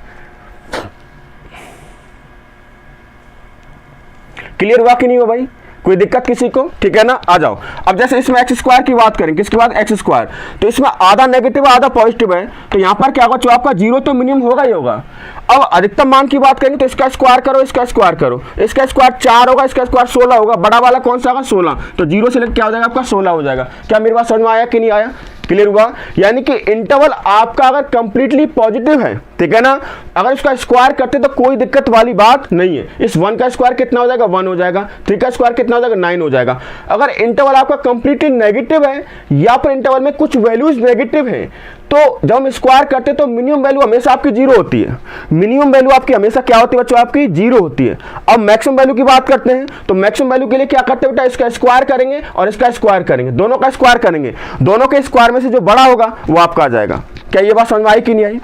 क्लियर हुआ कि नहीं हुआ भाई, कोई दिक्कत किसी को, ठीक है ना। आ जाओ अब जैसे इसमें एक्स स्क्वायर की बात करें, किसकी बात, एक्स स्क्वायर। तो इसमें आधा नेगेटिव है आधा पॉजिटिव है, तो यहाँ पर क्या होगा, जो आपका 0 तो मिनिमम होगा ही होगा। अब अधिकतम मान की बात करेंगे तो इसका स्क्वायर करो, इसका स्क्वायर करो, इसका स्क्वायर 4 होगा, इसका स्क्वायर 16 होगा, बड़ा वाला कौन सा होगा 16। तो 0 से लेकर क्या हो जाएगा आपका 16 हो जाएगा। क्या मेरी बात समझ में आया कि नहीं आया, क्लियर हुआ। यानी कि इंटरवल आपका अगर कंप्लीटली पॉजिटिव है, ठीक है ना, अगर इसका स्क्वायर करते तो कोई दिक्कत वाली बात नहीं है। इस 1 का स्क्वायर कितना हो जाएगा 1 हो जाएगा, 3 का स्क्वायर कितना हो जाएगा 9 हो जाएगा। अगर इंटरवल आपका कंप्लीटली नेगेटिव है या फिर इंटरवल में कुछ वैल्यूज नेगेटिव है तो जब हम स्क्वायर करते हैं तो मिनिमम वैल्यू हमेशा आपकी 0 होती है। मिनिमम वैल्यू आपकी हमेशा क्या होती है बच्चों, आपकी 0 होती है। अब मैक्सिमम वैल्यू की बात करते हैं तो मैक्सिमम वैल्यू के लिए क्या करते हैं बेटा, इसका स्क्वायर करेंगे और इसका स्क्वायर करेंगे, दोनों का स्क्वायर करेंगे, दोनों के स्क्वायर में से जो बड़ा होगा वो आपका आ जाएगा। क्या ये बात समझ में आई कि नहीं आई,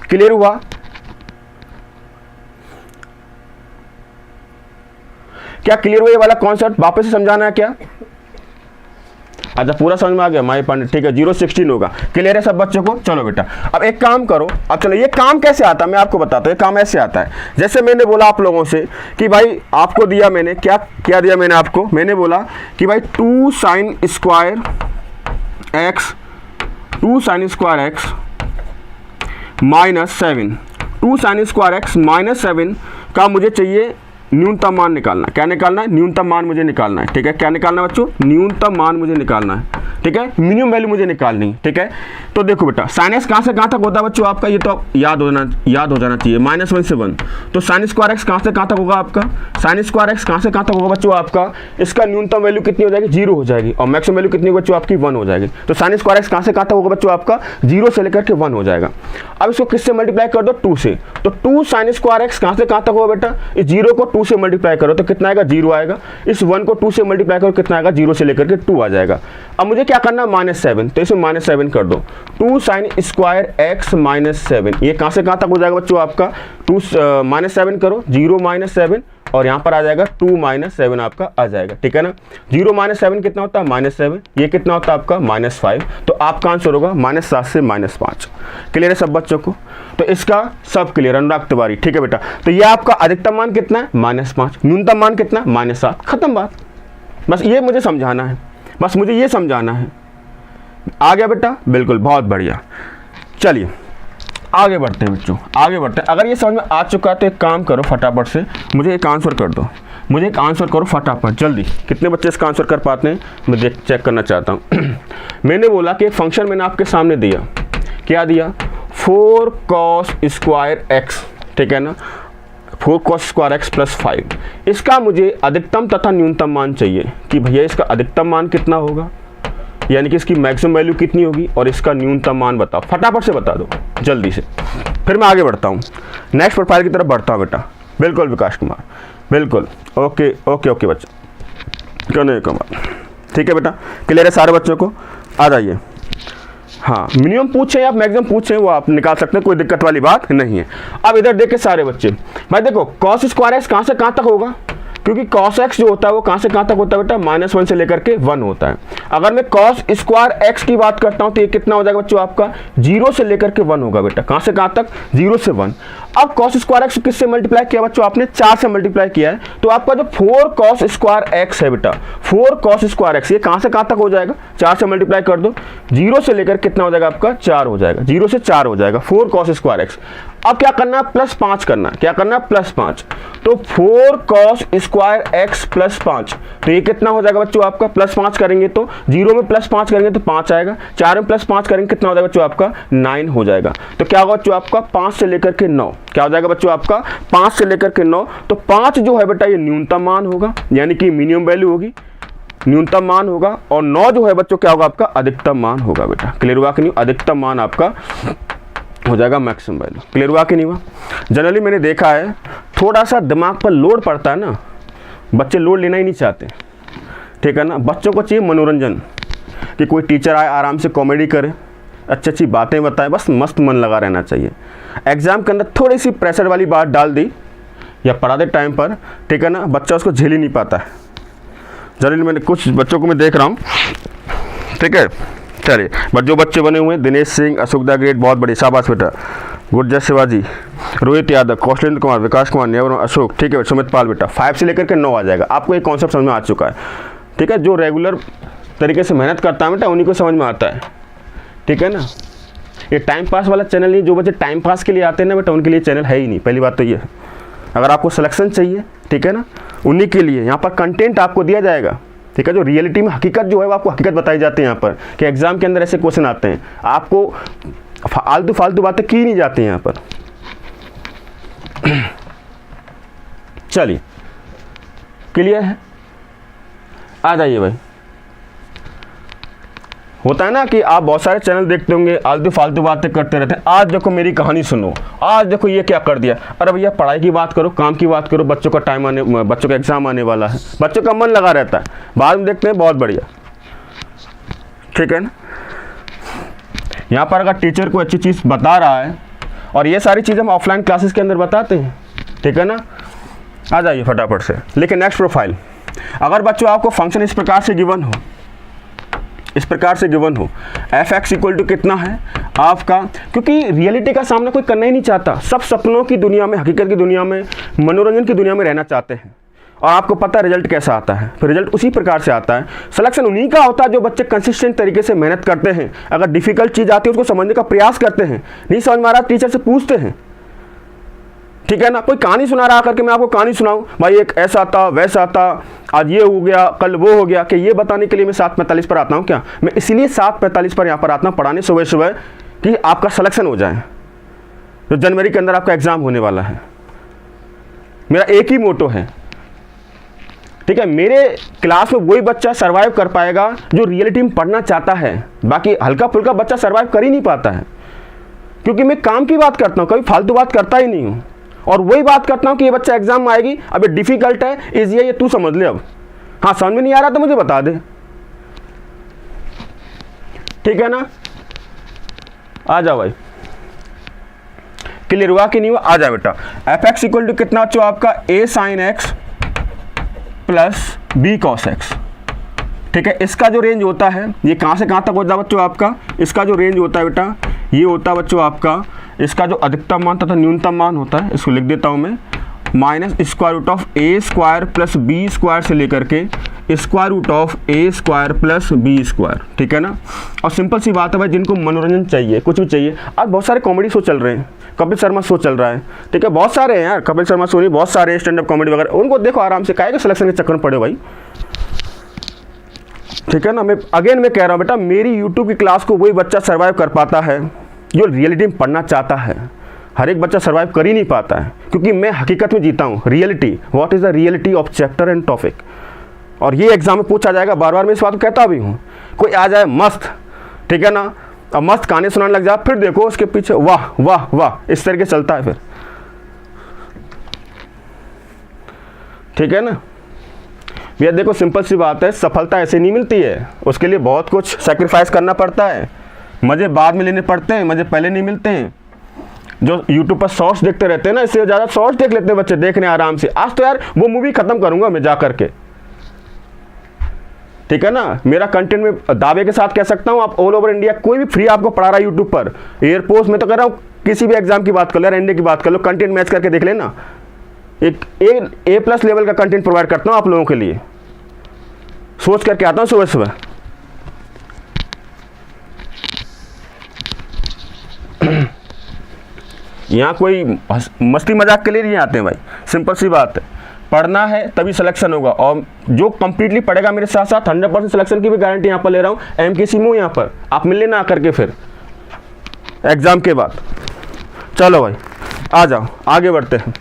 क्लियर हुआ। क्या क्लियर हुआ ये वाला कॉन्सेप्ट, वापस से समझाना है क्या, अच्छा पूरा समझ में आ गया माई पंडित, ठीक है। 0-16 होगा, क्लियर है सब बच्चों को। चलो बेटा अब एक काम करो, अब चलो ये काम कैसे आता है मैं आपको बताता हूँ। ये काम ऐसे आता है, जैसे मैंने बोला आप लोगों से कि भाई आपको दिया मैंने क्या दिया मैंने आपको, मैंने बोला कि भाई 2 sin square x minus 7, 2 sin square x minus 7 का मुझे चाहिए न्यूनतम मान निकालना। क्या निकालना है, न्यूनतम मान मुझे निकालना है, ठीक है। क्या निकालना है बच्चों, न्यूनतम मान मुझे निकालना है, ठीक है। मिनिमम वैल्यू मुझे निकालनी है, ठीक है। तो देखो बेटा साइन एक्स कहाँ से कहाँ तक होता है बच्चों आपका, ये तो याद हो जाना चाहिए, -1 से 1। तो साइन स्क्वायर एक्स कहाँ से कहाँ तक होगा आपका, साइन स्क्वायर एक्स कहाँ से कहाँ तक होगा बच्चों आपका, इसका न्यूनतम वैल्यू कितनी हो जाएगी 0 हो जाएगी और मैक्सिमम वैल्यू कितनी बच्चों आपकी 1 हो जाएगी। तो साइन स्क्वायर एक्स कहाँ से कहाँ तक होगा बच्चों आपका 0 से लेकर के 1 हो जाएगा। अब इसको किससे मल्टीप्लाई कर दो, 2 से। तो 2 sin स्क्वायर एक्स कहाँ से कहाँ तक होगा बेटा, इस 0 को 2 से मल्टीप्लाई करो तो कितना आएगा 0 आएगा, इस 1 को 2 से मल्टीप्लाई करो कितना आएगा 0 से लेकर के 2 आ जाएगा। अब मुझे क्या करना है -7, तो इसे -7 कर दो, 2 sin स्क्वायर एक्स -7, ये कहाँ से कहाँ तक हो जाएगा बच्चों आपका, 2 -7 करो, 0 -7 और यहाँ पर आ जाएगा 2 -7 आपका आ जाएगा, ठीक है ना। 0 -7 कितना होता है -7, ये कितना होता है आपका -5। तो आपका आंसर होगा -7 से -5। क्लियर है सब बच्चों को, तो इसका सब क्लियर, अनुराग तिवारी, ठीक है बेटा। तो ये आपका अधिकतम मान कितना है -5, न्यूनतम मान कितना -7, खत्म बात। बस ये मुझे समझाना है, बस मुझे ये समझाना है। आ गया बेटा, बिल्कुल बहुत बढ़िया। चलिए आगे बढ़ते हैं बच्चों, आगे बढ़ते हैं। अगर ये समझ में आ चुका है तो एक काम करो फटाफट से मुझे एक आंसर कर दो, मुझे एक आंसर करो फटाफट जल्दी। कितने बच्चे इसका आंसर कर पाते हैं मैं चेक करना चाहता हूँ। मैंने बोला कि एक फंक्शन मैंने आपके सामने दिया, क्या दिया, 4 cos स्क्वायर एक्स, ठीक है ना, 4 cos स्क्वायर एक्स प्लस 5। इसका मुझे अधिकतम तथा न्यूनतम मान चाहिए कि भैया इसका अधिकतम मान कितना होगा, यानी कि इसकी मैक्सिमम वैल्यू कितनी होगी और इसका न्यूनतम मान बताओ, फटाफट से बता दो जल्दी से, फिर मैं आगे बढ़ता हूँ, नेक्स्ट प्रोफाइल की तरफ बढ़ता हूँ बेटा। बिल्कुल विकास कुमार, बिल्कुल ओके ओके ओके बच्चा, कन्हैया कुमार, ठीक है बेटा। क्लियर है सारे बच्चों को, आ जाइए। हाँ मिनिमम पूछे आप मैक्सिमम पूछे वो आप निकाल सकते हैं, कोई दिक्कत वाली बात नहीं है। अब इधर देखे सारे बच्चे, भाई देखो cos स्क्वायर एक्स कहाँ से कहाँ तक होगा, क्योंकि cos x जो होता है वो कहाँ से कहाँ तक होता है बेटा, -1 से लेकर के 1 होता है। अगर मैं cos स्क्वायर x की बात करता हूँ तो ये कितना हो जाएगा बच्चों आपका 0 से लेकर के 1 होगा बेटा, कहाँ से कहाँ तक 0 से 1। अब cos स्क्वायर x किससे मल्टीप्लाई किया बच्चों आपने, 4 से मल्टीप्लाई किया है, तो आपका जो 4 cos स्क्वायर x है बेटा, 4 cos स्क्वायर x ये कहाँ से कहाँ तक हो जाएगा, 4 से मल्टीप्लाई कर दो, 0 से लेकर कितना हो जाएगा आपका 4 हो जाएगा, 0 से 4 हो जाएगा 4 cos स्क्वायर x। अब क्या करना है, +5 करना है। क्या करना है, +5। तो 4 cos स्क्वायर x +5, तो ये कितना हो जाएगा बच्चों आपका, +5 करेंगे तो 0 में +5 करेंगे तो 5 आएगा, 4 में +5 करेंगे कितना हो जाएगा बच्चों आपका, 9 हो जाएगा। तो क्या होगा बच्चों आपका 5 से लेकर के 9, क्या हो जाएगा बच्चों आपका 5 से लेकर के 9। तो 5 जो है बेटा ये न्यूनतम मान होगा, यानी कि मिनिमम वैल्यू होगी, न्यूनतम मान होगा, और 9 जो है बच्चों क्या होगा आपका अधिकतम मान होगा। बेटा क्लियर हुआ कि नहीं, अधिकतम मान आपका हो जाएगा मैक्सिमम वैल्यू। क्लियर हुआ कि नहीं हुआ। जनरली मैंने देखा है थोड़ा सा दिमाग पर लोड पड़ता है ना, बच्चे लोड लेना ही नहीं चाहते, ठीक है ना। बच्चों को चाहिए मनोरंजन, कि कोई टीचर आए आराम से कॉमेडी करे, अच्छी अच्छी बातें बताए, बस मस्त मन लगा रहना चाहिए। एग्ज़ाम के अंदर थोड़ी सी प्रेशर वाली बात डाल दी या पढ़ाते टाइम पर, ठीक है ना, बच्चा उसको झेल ही नहीं पाता है। जनरली मैंने कुछ बच्चों को मैं देख रहा हूँ, ठीक है। चलिए, बट जो बच्चे बने हुए हैं, दिनेश सिंह, अशोकदा ग्रेट, बहुत बढ़िया, शाबाश बेटा, गुरजस शिवाजी, रोहित यादव, कौशलेंद्र कुमार, विकास कुमार, नेवर अशोक, ठीक है, सुमित पाल बेटा, 5 से लेकर के 9 आ जाएगा। आपको एक कॉन्सेप्ट समझ में आ चुका है, ठीक है। जो रेगुलर तरीके से मेहनत करता है बेटा उन्हीं को समझ में आता है, ठीक है ना। ये टाइम पास वाला चैनल नहीं, जो बच्चे टाइम पास के लिए आते हैं ना बेटा उनके लिए चैनल है ही नहीं। पहली बात तो ये है, अगर आपको सिलेक्शन चाहिए, ठीक है ना, उन्हीं के लिए यहाँ पर कंटेंट आपको दिया जाएगा, ठीक है। जो रियलिटी में हकीकत जो है वो आपको हकीकत बताई जाती है यहाँ पर, कि एग्जाम के अंदर ऐसे क्वेश्चन आते हैं, आपको आलतू फालतू बातें की नहीं जाती हैं यहाँ पर। चलिए, क्लियर है, आ जाइए भाई। होता है ना कि आप बहुत सारे चैनल देखते होंगे, आलतू फालतू बातें करते रहते हैं। आज देखो मेरी कहानी सुनो, आज देखो ये क्या कर दिया। अरे भैया पढ़ाई की बात करो, काम की बात करो, बच्चों का टाइम आने, बच्चों का एग्जाम आने वाला है, बच्चों का मन लगा रहता है, बाद में देखते हैं, बहुत बढ़िया, ठीक है ना। यहाँ पर अगर टीचर को अच्छी चीज़ बता रहा है, और ये सारी चीज़ हम ऑफलाइन क्लासेस के अंदर बताते हैं, ठीक है ना। आ जाइए फटाफट से। लेकिन नेक्स्ट प्रोफाइल, अगर बच्चों आपको फंक्शन इस प्रकार से गिवन हो, इस प्रकार से गिवन हो, f(x) इक्वल टू कितना है आपका, क्योंकि रियलिटी का सामना कोई करना ही नहीं चाहता, सब सपनों की दुनिया में, हकीकत की दुनिया में, मनोरंजन की दुनिया में रहना चाहते हैं। और आपको पता है रिजल्ट कैसा आता है, फिर रिजल्ट उसी प्रकार से आता है। सिलेक्शन उन्हीं का होता है जो बच्चे कंसिस्टेंट तरीके से मेहनत करते हैं, अगर डिफिकल्ट चीज़ आती है उसको समझने का प्रयास करते हैं, नहीं समझ में आ रहा टीचर से पूछते हैं, ठीक है ना। कोई कहानी सुना रहा करके मैं आपको कहानी सुनाऊं, भाई एक ऐसा था वैसा था, आज ये हो गया कल वो हो गया, कि ये बताने के लिए मैं 7:45 पर आता हूँ क्या, मैं इसीलिए 7:45 पर यहाँ पर आता हूँ पढ़ाने सुबह सुबह, कि आपका सिलेक्शन हो जाए। तो जनवरी के अंदर आपका एग्जाम होने वाला है, मेरा एक ही मोटो है, ठीक है। मेरे क्लास में वही बच्चा सर्वाइव कर पाएगा जो रियलिटी में पढ़ना चाहता है, बाकी हल्का फुल्का बच्चा सर्वाइव कर ही नहीं पाता है, क्योंकि मैं काम की बात करता हूँ, कभी फालतू बात करता ही नहीं हूँ। और वही बात करता हूँ कि ये बच्चा एग्जाम में आएगी, अब ये डिफिकल्ट है, इजी है, ये तू समझ ले। अब हाँ समझ में नहीं आ रहा तो मुझे बता दे, ठीक है ना। आ जाओ भाई, क्लियर हुआ कि नहीं हुआ। आ जाओ बेटा, f(x) इक्वल टू कितना बच्चों आपका a sin x plus b cos x, ठीक है। इसका जो रेंज होता है ये कहाँ से कहाँ तक होता है बच्चों आपका, इसका जो रेंज होता है बेटा ये होता है बच्चों आपका, इसका जो अधिकतम मान तथा न्यूनतम मान होता है, इसको लिख देता हूँ मैं, -√a² प्लस b² से लेकर के √a² प्लस b², ठीक है ना। और सिंपल सी बात है भाई, जिनको मनोरंजन चाहिए, कुछ भी चाहिए, आज बहुत सारे कॉमेडी शो चल रहे हैं, कपिल शर्मा शो चल रहा है, ठीक है, बहुत सारे हैं यार, कपिल शर्मा शो नहीं, बहुत सारे स्टैंड अप कॉमेडी वगैरह, उनको देखो आराम से, काहे के सिलेक्शन के चक्कर में पड़े भाई, ठीक है ना। मैं मैं कह रहा हूँ बेटा, मेरी यूट्यूब की क्लास को वही बच्चा सर्वाइव कर पाता है जो रियलिटी में पढ़ना चाहता है। हर एक बच्चा सर्वाइव कर ही नहीं पाता है, क्योंकि मैं हकीकत में जीता हूँ, reality, what is the reality of chapter and topic. और ये एग्जाम में पूछा जाएगा, बार बार मैं इस बात को कहता भी हूँ। कोई आ जाए मस्त, ठीक है ना, अब मस्त कहानी सुनाने लग जाए, फिर देखो उसके पीछे वाह वाह वाह, इस तरीके चलता है फिर, ठीक है ना। भैया देखो सिंपल सी बात है, सफलता ऐसे नहीं मिलती है, उसके लिए बहुत कुछ सेक्रीफाइस करना पड़ता है, मज़े बाद में लेने पड़ते हैं, मज़े पहले नहीं मिलते हैं। जो यूट्यूब पर शॉर्ट्स देखते रहते हैं ना, इससे ज़्यादा शॉर्ट्स देख लेते हैं बच्चे, देखने आराम से। आज तो यार वो मूवी ख़त्म करूँगा मैं जा करके, ठीक है ना। मेरा कंटेंट में दावे के साथ कह सकता हूँ, आप ऑल ओवर इंडिया कोई भी फ्री आपको पढ़ा रहा है यूट्यूब पर, एयरपोर्ट में तो कर रहा हूँ, किसी भी एग्जाम की बात कर लो, एनडीए की बात कर लो, कंटेंट मैच करके देख लेना, एक A+ लेवल का कंटेंट प्रोवाइड करता हूँ आप लोगों के लिए, सोच करके आता हूँ सुबह सुबह। यहाँ कोई मस्ती मजाक के लिए नहीं आते हैं भाई, सिंपल सी बात है, पढ़ना है तभी सिलेक्शन होगा। और जो कंप्लीटली पढ़ेगा मेरे साथ साथ 100% सिलेक्शन की भी गारंटी यहाँ पर ले रहा हूँ। MKC में यहाँ पर आप मिल लेना आकर के फिर एग्जाम के बाद। चलो भाई आ जाओ आगे बढ़ते हैं।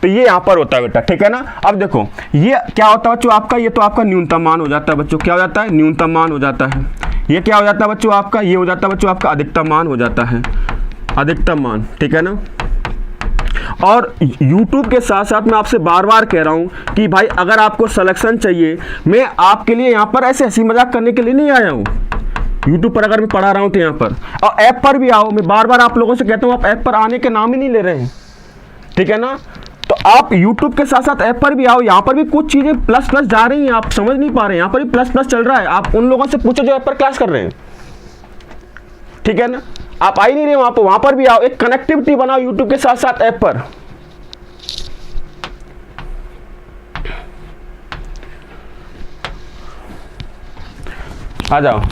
तो ये यहाँ पर होता है बेटा, ठीक है ना। अब देखो ये क्या होता है बच्चों आपका, ये तो आपका न्यूनतम मान हो जाता है बच्चों, क्या हो जाता है, न्यूनतम मान हो जाता है। ये क्या हो जाता है बच्चों आपका, ये हो जाता है बच्चों आपका अधिकतम मान हो जाता है, अधिकतम मान, ठीक है ना। और YouTube के साथ साथ मैं आपसे बार बार कह रहा हूँ कि भाई अगर आपको सिलेक्शन चाहिए, मैं आपके लिए यहाँ पर ऐसे हंसी मजाक करने के लिए नहीं आया हूँ। YouTube पर अगर मैं पढ़ा रहा हूँ तो यहाँ पर, और ऐप पर भी आओ, मैं बार बार आप लोगों से कहता हूँ आप ऐप पर आने के नाम ही नहीं ले रहे हैं, ठीक है ना। तो आप YouTube के साथ साथ ऐप पर भी आओ, यहाँ पर भी कुछ चीज़ें प्लस प्लस जा रही हैं, आप समझ नहीं पा रहे हैं, यहाँ पर भी प्लस प्लस चल रहा है। आप उन लोगों से पूछो जो ऐप पर क्लास कर रहे हैं, ठीक है ना। आप आ ही नहीं रहे वहाँ पर भी आओ, एक कनेक्टिविटी बनाओ YouTube के साथ साथ ऐप पर। आ जाओ,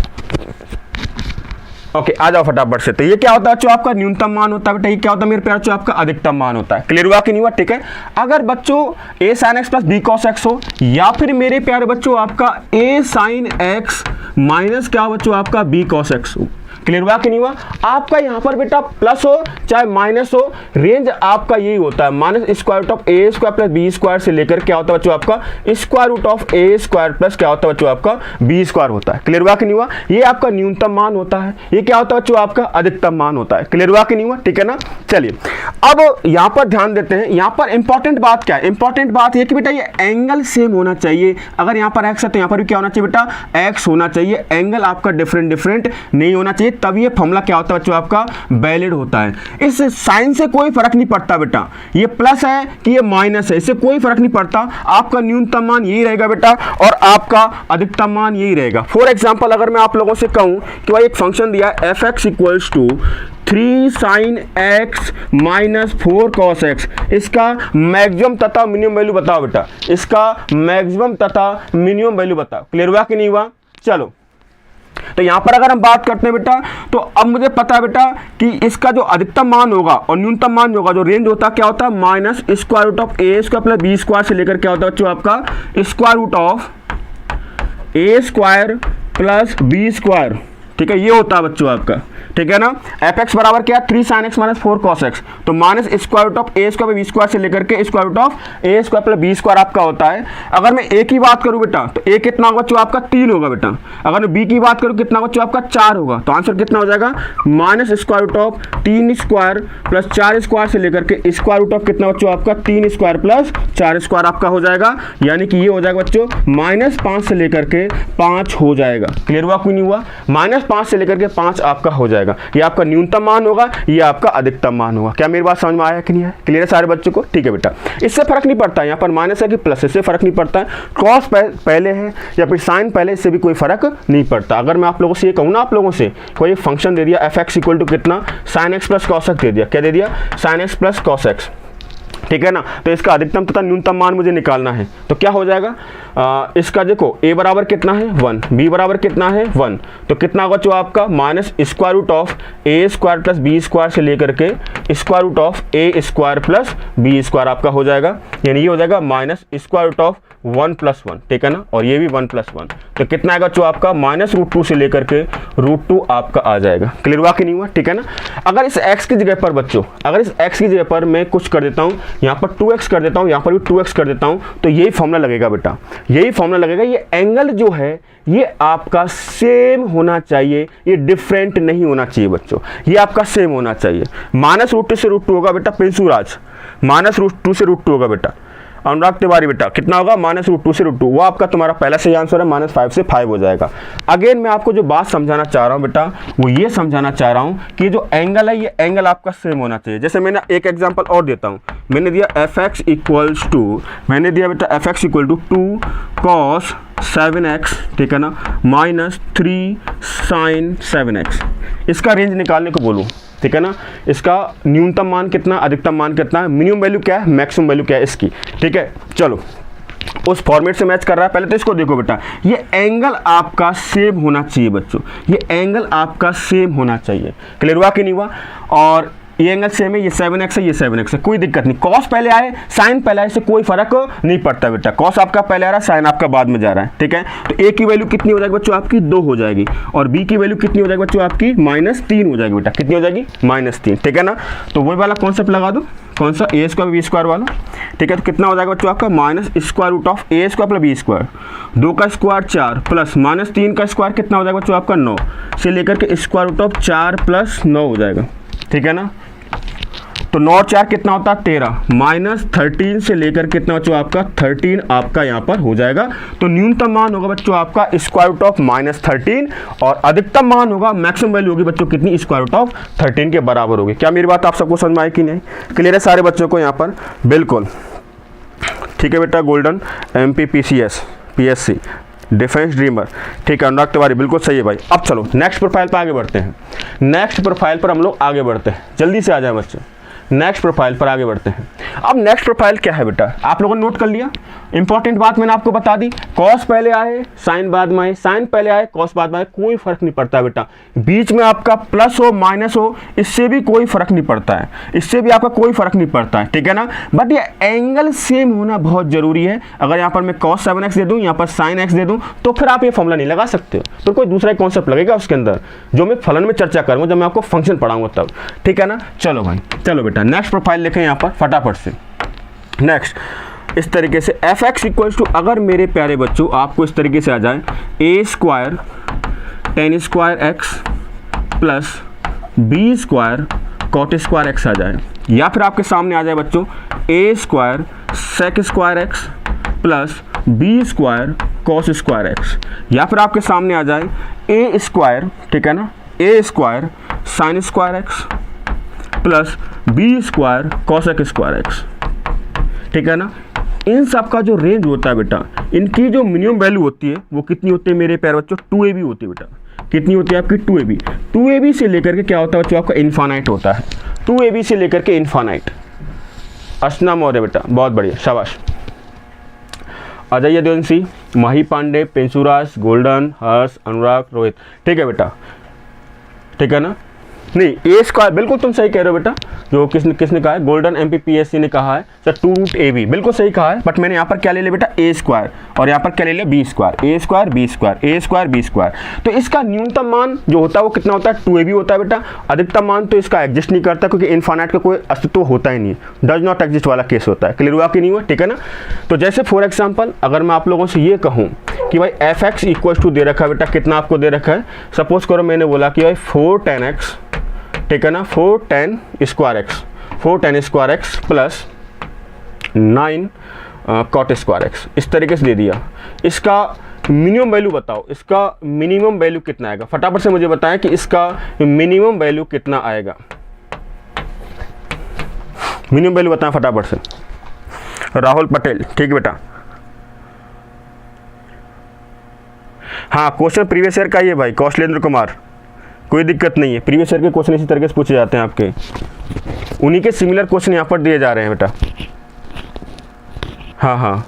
ओके आ जाओ फटाफट से। तो ये क्या होता है बच्चों आपका न्यूनतम मान होता है बेटा, ये क्या होता है मेरे प्यारे बच्चों आपका अधिकतम मान होता है। क्लियर हुआ कि नहीं हुआ, ठीक है। अगर बच्चों a sin x plus b cos x हो, या फिर मेरे प्यारे बच्चों आपका a sin x माइनस क्या बच्चों आपका b cos x हो, क्लियर हुआ कि नहीं हुआ। आपका यहाँ पर बेटा प्लस हो चाहे माइनस हो, रेंज आपका यही होता है, minus square root of A square plus B square से लेकर क्या होता है बच्चों आपका square root of A square plus क्या होता है बच्चों आपका बी स्क्वायर होता है। क्लियर हुआ कि नहीं हुआ। ये आपका न्यूनतम मान होता है, ये क्या होता है बच्चों आपका अधिकतम मान होता है। क्लियर हुआ कि नहीं हुआ, ठीक है ना। चलिए अब यहाँ पर ध्यान देते हैं, यहाँ पर इंपॉर्टेंट बात क्या है, इंपॉर्टेंट बात ये कि बेटा ये एंगल सेम होना चाहिए। अगर यहाँ पर एक्स है तो यहाँ पर भी क्या होना चाहिए बेटा, एक्स होना चाहिए। एंगल आपका डिफरेंट नहीं होना चाहिए, तब ये फॉर्मूला क्या होता है बच्चों आपका वैलिड होता है। इस साइन से कोई फर्क नहीं पड़ता बेटा, ये प्लस है कि ये माइनस है, इससे कोई फर्क नहीं पड़ता। आपका न्यूनतम मान यही रहेगा बेटा और आपका अधिकतम मान यही रहेगा। फॉर एग्जांपल अगर मैं आप लोगों से कहूं कि भाई एक फंक्शन दिया है F X equals to 3 sin x minus 4 cos x, इसका मैक्सिमम तथा मिनिमम वैल्यू बताओ बेटा, इसका मैक्सिमम तथा मिनिमम वैल्यू बताओ। क्लियर हुआ कि नहीं हुआ। चलो तो यहां पर अगर हम बात करते हैं बेटा, तो अब मुझे पता है बेटा कि इसका जो अधिकतम मान होगा और न्यूनतम मान होगा, जो रेंज होता है क्या होता है, minus square root of A square plus B square से लेकर क्या होता है बच्चों आपका square root of A square plus B square, ठीक है, ये होता है बच्चों आपका, ठीक है ना। एफ एक्स बराबर क्या है 3 sin x minus 4 cos x, तो minus square root of A square B square से लेकर के square root of A square plus B square आपका होता है। अगर मैं ए की बात करूं बेटा तो ए कितना होगा बच्चों आपका 3 होगा बेटा। अगर मैं बी की बात करूं कितना बच्चों आपका 4 होगा, तो आंसर कितना हो जाएगा minus square root of 3 square plus 4 square से लेकर के स्क्वायर रूट ऑफ कितना बच्चों आपका 3 स्क्वायर प्लस 4 स्क्वायर आपका हो जाएगा, यानी कि ये हो जाएगा बच्चों माइनस 5 से लेकर के 5 हो जाएगा। क्लियर हुआ कोई नहीं हुआ, माइनस 5 से लेकर के 5 आपका हो जाएगा। ये आपका न्यूनतम मान होगा, ये आपका अधिकतम मान होगा। क्या मेरी बात समझ में आया कि नहीं है, क्लियर है सारे बच्चों को, ठीक है बेटा। इससे फर्क नहीं पड़ता यहाँ पर माइनस है कि प्लस, इससे फर्क नहीं पड़ता है, कॉस पहले है या फिर साइन पहले, इससे भी कोई फर्क नहीं पड़ता। अगर मैं आप लोगों से ये कहूँ ना, आप लोगों से कोई फंक्शन दे दिया एफ एक्स इक्वल टू कितना sine x plus cos x दे दिया, क्या दे दिया sine x plus cos x, ठीक है ना। तो इसका अधिकतम तथा न्यूनतम मान मुझे निकालना है, तो क्या हो जाएगा इसका देखो a बराबर कितना है 1, b बराबर कितना है 1, तो कितना होगा जो आपका minus square root of A square plus B square से लेकर के square root of A square plus B square आपका हो जाएगा, यानी ये हो जाएगा minus square root of 1 plus 1, ठीक है ना, और ये भी 1 प्लस 1, तो कितना आएगा जो आपका माइनस रूट 2 से लेकर के रूट 2 आपका आ जाएगा। क्लियर हुआ कि नहीं हुआ, ठीक है ना। अगर इस x की जगह पर बच्चों, अगर इस x की जगह पर मैं कुछ कर देता हूँ, यहाँ पर 2x कर देता हूँ, यहाँ पर भी 2x कर देता हूँ, तो यही फॉर्मूला लगेगा बेटा, यही फॉर्मूला लगेगा। ये एंगल जो है ये आपका सेम होना चाहिए, ये डिफरेंट नहीं होना चाहिए बच्चों, ये आपका सेम होना चाहिए। माइनस रूट 2 से रूट 2 होगा बेटा पेंसुराज, माइनस रूट 2 से रूट 2 होगा बेटा। अनुराग तिवारी बेटा कितना होगा माइनस रूट 2 से रूट 2, वो आपका तुम्हारा पहला सही आंसर है, माइनस 5 से 5 हो जाएगा। अगेन मैं आपको जो बात समझाना चाह रहा हूँ बेटा, वो ये समझाना चाह रहा हूँ कि जो एंगल है ये एंगल आपका सेम होना चाहिए। जैसे मैंने एक एग्जांपल और देता हूँ, मैंने दिया एफ एक्स इक्वल्स टू, मैंने दिया बेटा F x equal to 2 cos 7x, ठीक है ना, माइनस 3 sin 7x, इसका रेंज निकालने को बोलूँ, ठीक है ना। इसका न्यूनतम मान कितना, अधिकतम मान कितना है, मिनिमम वैल्यू क्या है, मैक्सिमम वैल्यू क्या है इसकी, ठीक है। चलो उस फॉर्मेट से मैच कर रहा है, पहले तो इसको देखो बेटा, ये एंगल आपका सेम होना चाहिए बच्चों, ये एंगल आपका सेम होना चाहिए। क्लियर हुआ कि नहीं हुआ। और ये एंगल सेम है, ये 7x है, ये 7x है, कोई दिक्कत नहीं। कॉस पहले आए साइन पहले आए से कोई फर्क नहीं पड़ता बेटा। कॉस आपका पहले आ रहा है, साइन आपका बाद में जा रहा है, ठीक है। तो ए की वैल्यू कितनी हो जाएगी बच्चों आपकी 2 हो जाएगी, और बी की वैल्यू कितनी हो जाएगी बच्चों आपकी -3 हो जाएगी बेटा। कितनी हो जाएगी -3, ठीक है ना। तो वही वाला कॉन्सेप्ट लगा दो, कौन सा ए स्क्वायर बी स्क्वायर वाला, ठीक है। तो कितना हो जाएगा बच्चों आपका -√ऑफ A square plus B square, 2 का स्क्वायर 4 प्लस -3 का स्क्वायर कितना हो जाएगा बच्चों आपका 9 से लेकर के √4 + 9 हो जाएगा, ठीक है ना। तो 9 और 4 कितना होता है 13, -13 से लेकर कितना बच्चों आपका 13 आपका यहाँ पर हो जाएगा। तो न्यूनतम मान होगा बच्चों आपका √13 और अधिकतम मान होगा, मैक्सिमम वैल्यू होगी बच्चों कितनी √13 के बराबर होगी। क्या मेरी बात आप सबको समझ में आई कि नहीं? क्लियर है सारे बच्चों को यहाँ पर? बिल्कुल ठीक है बेटा। Golden MPPCS PSC defence dreamer, ठीक है। अनुराग तिवारी बिल्कुल सही है भाई। अब चलो नेक्स्ट प्रोफाइल पर आगे बढ़ते हैं। नेक्स्ट प्रोफाइल पर हम लोग आगे बढ़ते हैं, जल्दी से आ जाए बच्चे। नेक्स्ट प्रोफाइल पर आगे बढ़ते हैं। अब नेक्स्ट प्रोफाइल क्या है बेटा, आप लोगों ने नोट कर लिया। इंपॉर्टेंट बात मैंने आपको बता दी, कॉस पहले आए साइन बाद में आए, साइन पहले आए कॉस बाद में आए, कोई फर्क नहीं पड़ता बेटा। बीच में आपका प्लस हो माइनस हो, इससे भी कोई फर्क नहीं पड़ता है, इससे भी आपका कोई फर्क नहीं पड़ता है, ठीक है ना। बट ये एंगल सेम होना बहुत जरूरी है। अगर यहाँ पर मैं cos 7x दे दूँ, यहाँ पर sin x दे दूँ, तो फिर आप ये फॉर्मूला नहीं लगा सकते हो, तो कोई दूसरा कॉन्सेप्ट लगेगा उसके अंदर, जो मैं फलन में चर्चा करूँगा जब मैं आपको फंक्शन पढ़ाऊंगा तब, ठीक है ना। चलो भाई, चलो बेटा नेक्स्ट प्रोफाइल लिखें यहाँ पर फटाफट से। नेक्स्ट इस तरीके से fx = अगर मेरे प्यारे बच्चों आपको इस तरीके से आ जाए a² tan² x plus b² cot² x आ जाए, या फिर आपके सामने आ जाए बच्चों a² sec² x plus b² cos² x, या फिर आपके सामने आ जाए a², ठीक है ना, a² sin² x plus b² cos² x, ठीक है ना। इन सब का जो रेंज होता है बेटा, इनकी जो मिनिमम वैल्यू होती है वो कितनी होती है मेरे प्यारे बच्चों 2ab होती है बेटा। कितनी होती है आपकी 2ab। 2ab से लेकर के क्या होता है बच्चों आपका इन्फानाइट होता है, 2ab से लेकर के इन्फानाइट। अर्चना मौर्य बेटा बहुत बढ़िया, शाबाश। आ जाइए देवंशी, माही पांडे, पेंसुराज, गोल्डन, हर्ष, अनुराग, रोहित, ठीक है बेटा, ठीक है ना। नहीं a² बिल्कुल तुम सही कह रहे हो बेटा, जो किसने कहा है, गोल्डन MPPSC ने कहा है सर 2√ab, बिल्कुल सही कहा है। बट मैंने यहाँ पर क्या ले लिया बेटा a² और यहाँ पर क्या ले लिया b², a² b², a²b²। तो इसका न्यूनतम मान जो होता है वो कितना होता है 2ab होता है बेटा। अधिकतम मान तो इसका एग्जिस्ट नहीं करता, क्योंकि इन्फानाइट का कोई अस्तित्व होता ही नहीं, डज नॉट एग्जिस्ट वाला केस होता है। क्लियर हुआ कि नहीं हुआ, ठीक है ना। तो जैसे फॉर एग्जाम्पल अगर मैं आप लोगों से ये कहूँ कि भाई fx = दे रखा है बेटा, कितना आपको दे रखा है, सपोज करो मैंने बोला कि भाई 4 tan x, ठीक है ना, 4 tan² x plus 9 cot² x, इस तरीके से दे दिया। इसका मिनिमम वैल्यू बताओ, इसका मिनिमम वैल्यू कितना आएगा, फटाफट से मुझे बताएं कि इसका मिनिमम वैल्यू कितना आएगा। मिनिमम वैल्यू बताएं फटाफट से। राहुल पटेल, ठीक बेटा। हाँ क्वेश्चन प्रीवियस ईयर का ही है भाई, कौशलेंद्र कुमार, कोई दिक्कत नहीं है। प्रीवियस ईयर के क्वेश्चन इसी तरीके से पूछे जाते हैं आपके, उन्हीं के सिमिलर क्वेश्चन यहाँ पर दिए जा रहे हैं बेटा। हाँ,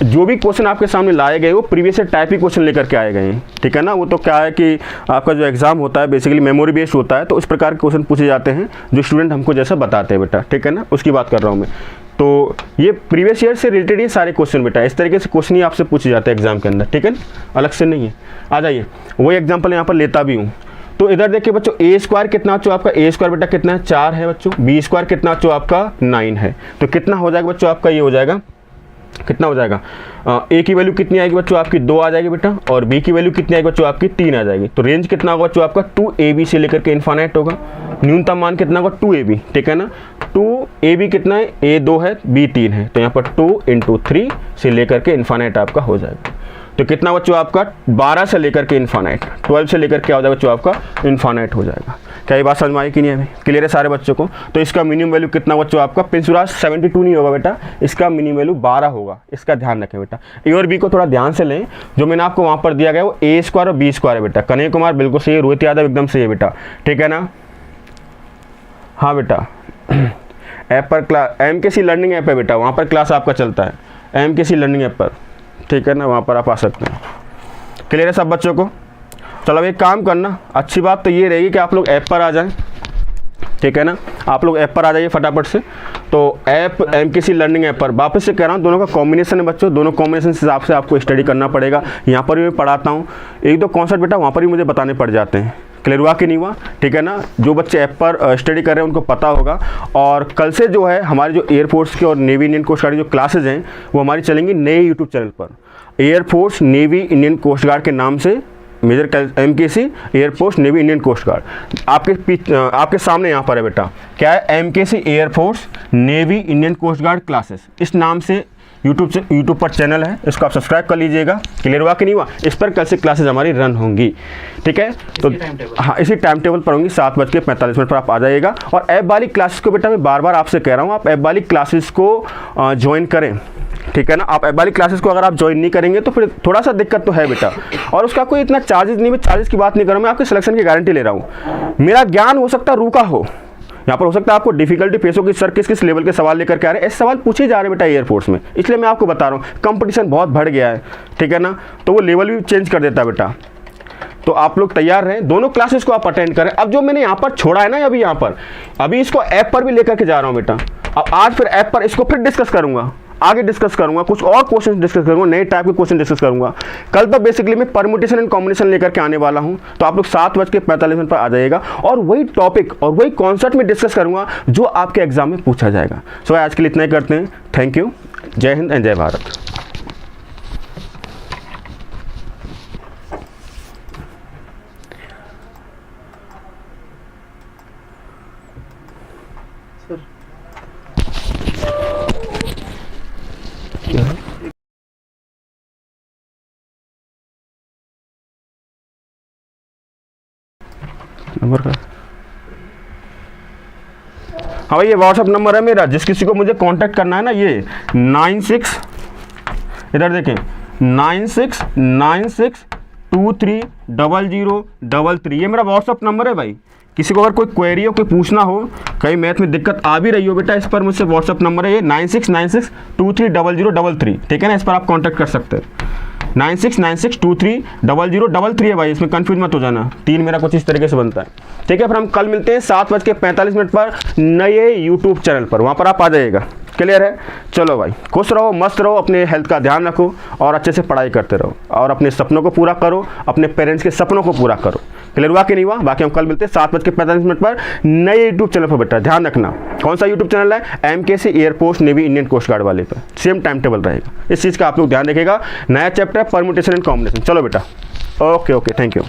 जो भी क्वेश्चन आपके सामने लाए गए वो प्रीवियस ईयर टाइप ही क्वेश्चन लेकर के आए गए हैं, ठीक है ना। वो तो क्या है कि आपका जो एग्जाम होता है बेसिकली मेमोरी बेस्ड होता है, तो इस प्रकार के क्वेश्चन पूछे जाते हैं जो स्टूडेंट हमको जैसा बताते हैं बेटा, ठीक है ना, उसकी बात कर रहा हूँ मैं। तो ये प्रीवियस ईयर से रिलेटेड ही सारे क्वेश्चन बेटा, इस तरीके से क्वेश्चन ही आपसे पूछे जाते हैं एग्जाम के अंदर, ठीक है ना, अलग से नहीं है। आ जाइए, वही एग्जाम्पल यहाँ पर लेता भी हूँ। तो इधर देखिए बच्चों a² कितना बच्चों आपका, a² बेटा कितना है 4 है बच्चों, b² कितना बच्चों आपका 9 है। तो कितना हो जाएगा बच्चों आपका, ये हो जाएगा, कितना हो जाएगा, a की वैल्यू कितनी आएगी बच्चों आपकी 2 आ जाएगी बेटा, और b की वैल्यू कितनी आएगी बच्चों आपकी 3 आ जाएगी। तो रेंज कितना होगा बच्चों आपका 2ab से लेकर के इन्फानाइट होगा। न्यूनतम मान कितना होगा 2ab, ठीक है ना। 2ab कितना है, a 2 है b 3 है, तो यहाँ पर 2 × 3 से लेकर के इन्फानाइट आपका हो जाएगा। तो कितना बच्चों आपका 12 से लेकर के इन्फानाइट, 12 से लेकर के आ जाएगा बच्चों आपका इन्फानाइट हो जाएगा। क्या ये बात समझ में आई कि नहीं हमें? क्लियर है सारे बच्चों को? तो इसका मिनिमम वैल्यू कितना बच्चों आपका, पिंसुराज 72 नहीं होगा बेटा, इसका मिनिमम वैल्यू 12 होगा, इसका ध्यान रखें बेटा। ए और बी को थोड़ा ध्यान से लें, जो मैंने आपको वहाँ पर दिया गया वो a² और b² है बेटा। कन्हैया कुमार बिल्कुल सही है, रोहित यादव एकदम सही है बेटा, ठीक है ना। हाँ बेटा, ऐप पर क्लास MKC लर्निंग ऐप है बेटा, वहाँ पर क्लास आपका चलता है MKC लर्निंग ऐप पर, ठीक है ना, वहाँ पर आप आ सकते हैं। क्लियर है सब बच्चों को? चलो अब एक काम करना, अच्छी बात तो ये रहेगी कि आप लोग ऐप पर आ जाएं, ठीक है ना, आप लोग ऐप पर आ जाइए फटाफट से। तो ऐप MKC लर्निंग ऐप पर वापस से कह रहा हूँ, दोनों का कॉम्बिनेशन है बच्चों, दोनों कॉम्बिनेशन के हिसाब से आपको स्टडी करना पड़ेगा। यहाँ पर भी मैं पढ़ाता हूँ, एक दो कॉन्सेप्ट बेटा वहाँ पर भी मुझे बताने पड़ जाते हैं, क्लियर हुआ कि नहीं हुआ, ठीक है ना। जो बच्चे ऐप पर स्टडी कर रहे हैं उनको पता होगा। और कल से जो है हमारे जो एयरफोर्स के और नेवी इंडियन कोस्ट गार्ड की जो क्लासेज हैं वो हमारी चलेंगी नए यूट्यूब चैनल पर, air force navy Indian coast guard के नाम से, major MKC air force navy Indian coast guard. आपके सामने यहाँ पर है बेटा, क्या है, MKC air force navy Indian coast guard classes, इस नाम से यूट्यूब पर चैनल है, इसको आप सब्सक्राइब कर लीजिएगा, क्लियर हुआ कि नहीं हुआ। इस पर कल से क्लासेस हमारी रन होंगी, ठीक है। तो हाँ, इसी टाइम टेबल पर होंगी, 7:45 पर आप आ जाइएगा। और ऐप वाली क्लासेस को बेटा मैं बार बार आपसे कह रहा हूँ, आप ऐप वाली क्लासेस को ज्वाइन करें, ठीक है ना। आप ऐप वाली क्लासेस को अगर आप ज्वाइन नहीं करेंगे तो फिर थोड़ा सा दिक्कत तो है बेटा। और उसका कोई इतना चार्जेस नहीं, मैं चार्जेस की बात नहीं कर रहा हूँ, मैं आपके सिलेक्शन की गारंटी ले रहा हूँ। मेरा ज्ञान हो सकता है रूखा हो, यहाँ पर हो सकता है आपको डिफिकल्टी फेस हो कि सर किस लेवल के सवाल लेकर के आ रहे हैं, ऐसे सवाल पूछे जा रहे हैं बेटा एयरफोर्स में, इसलिए मैं आपको बता रहा हूँ कंपटीशन बहुत बढ़ गया है, ठीक है ना, तो वो लेवल भी चेंज कर देता है बेटा। तो आप लोग तैयार रहें, दोनों क्लासेस को आप अटेंड करें। अब जो मैंने यहाँ पर छोड़ा है ना अभी यहाँ पर, अभी इसको ऐप पर भी लेकर के जा रहा हूँ बेटा। अब आज फिर ऐप पर इसको फिर डिस्कस करूँगा, आगे डिस्कस करूंगा, कुछ और क्वेश्चन डिस्कस करूंगा, नए टाइप के क्वेश्चन डिस्कस करूंगा। कल तो बेसिकली मैं परम्यूटेशन एंड कॉम्बिनेशन लेकर के आने वाला हूं, तो आप लोग 7:45 पर आ जाइएगा और वही टॉपिक और वही कॉन्सेप्ट में डिस्कस करूंगा जो आपके एग्जाम में पूछा जाएगा। सो आज के लिए इतना ही करते हैं, थैंक यू, जय हिंद एंड जय भारत। नंबर का, हाँ भाई ये व्हाट्सअप नंबर है मेरा, जिस किसी को मुझे कांटेक्ट करना है ना, ये 96, इधर देखें 9696230033, ये मेरा व्हाट्सअप नंबर है भाई। किसी को अगर कोई क्वेरी हो, कोई पूछना हो, कहीं मैथ में दिक्कत आ भी रही हो बेटा, इस पर मुझसे व्हाट्सअप नंबर है ये 9696230033, ठीक है ना, इस पर आप कांटेक्ट कर सकते हैं। 9696230033 है भाई, इसमें कंफ्यूज मत हो जाना, 3 मेरा कुछ इस तरीके से बनता है, ठीक है। फिर हम कल मिलते हैं 7:45 पर नए यूट्यूब चैनल पर, वहाँ पर आप आ जाइएगा, क्लियर है। चलो भाई, खुश रहो, मस्त रहो, अपने हेल्थ का ध्यान रखो और अच्छे से पढ़ाई करते रहो और अपने सपनों को पूरा करो, अपने पेरेंट्स के सपनों को पूरा करो, क्लियर हुआ कि नहीं हुआ। बाकी हम कल मिलते हैं 7:45 पर नए यूट्यूब चैनल पर बेटा, ध्यान रखना। कौन सा यूट्यूब चैनल है, MKC air force navy Indian coast guard वाले पर, सेम टाइम टेबल रहेगा, इस चीज़ का आप लोग ध्यान रखिएगा। नया चैप्टर परम्यूटेशन एंड कॉम्बिनेशन। चलो बेटा, ओके, थैंक यू।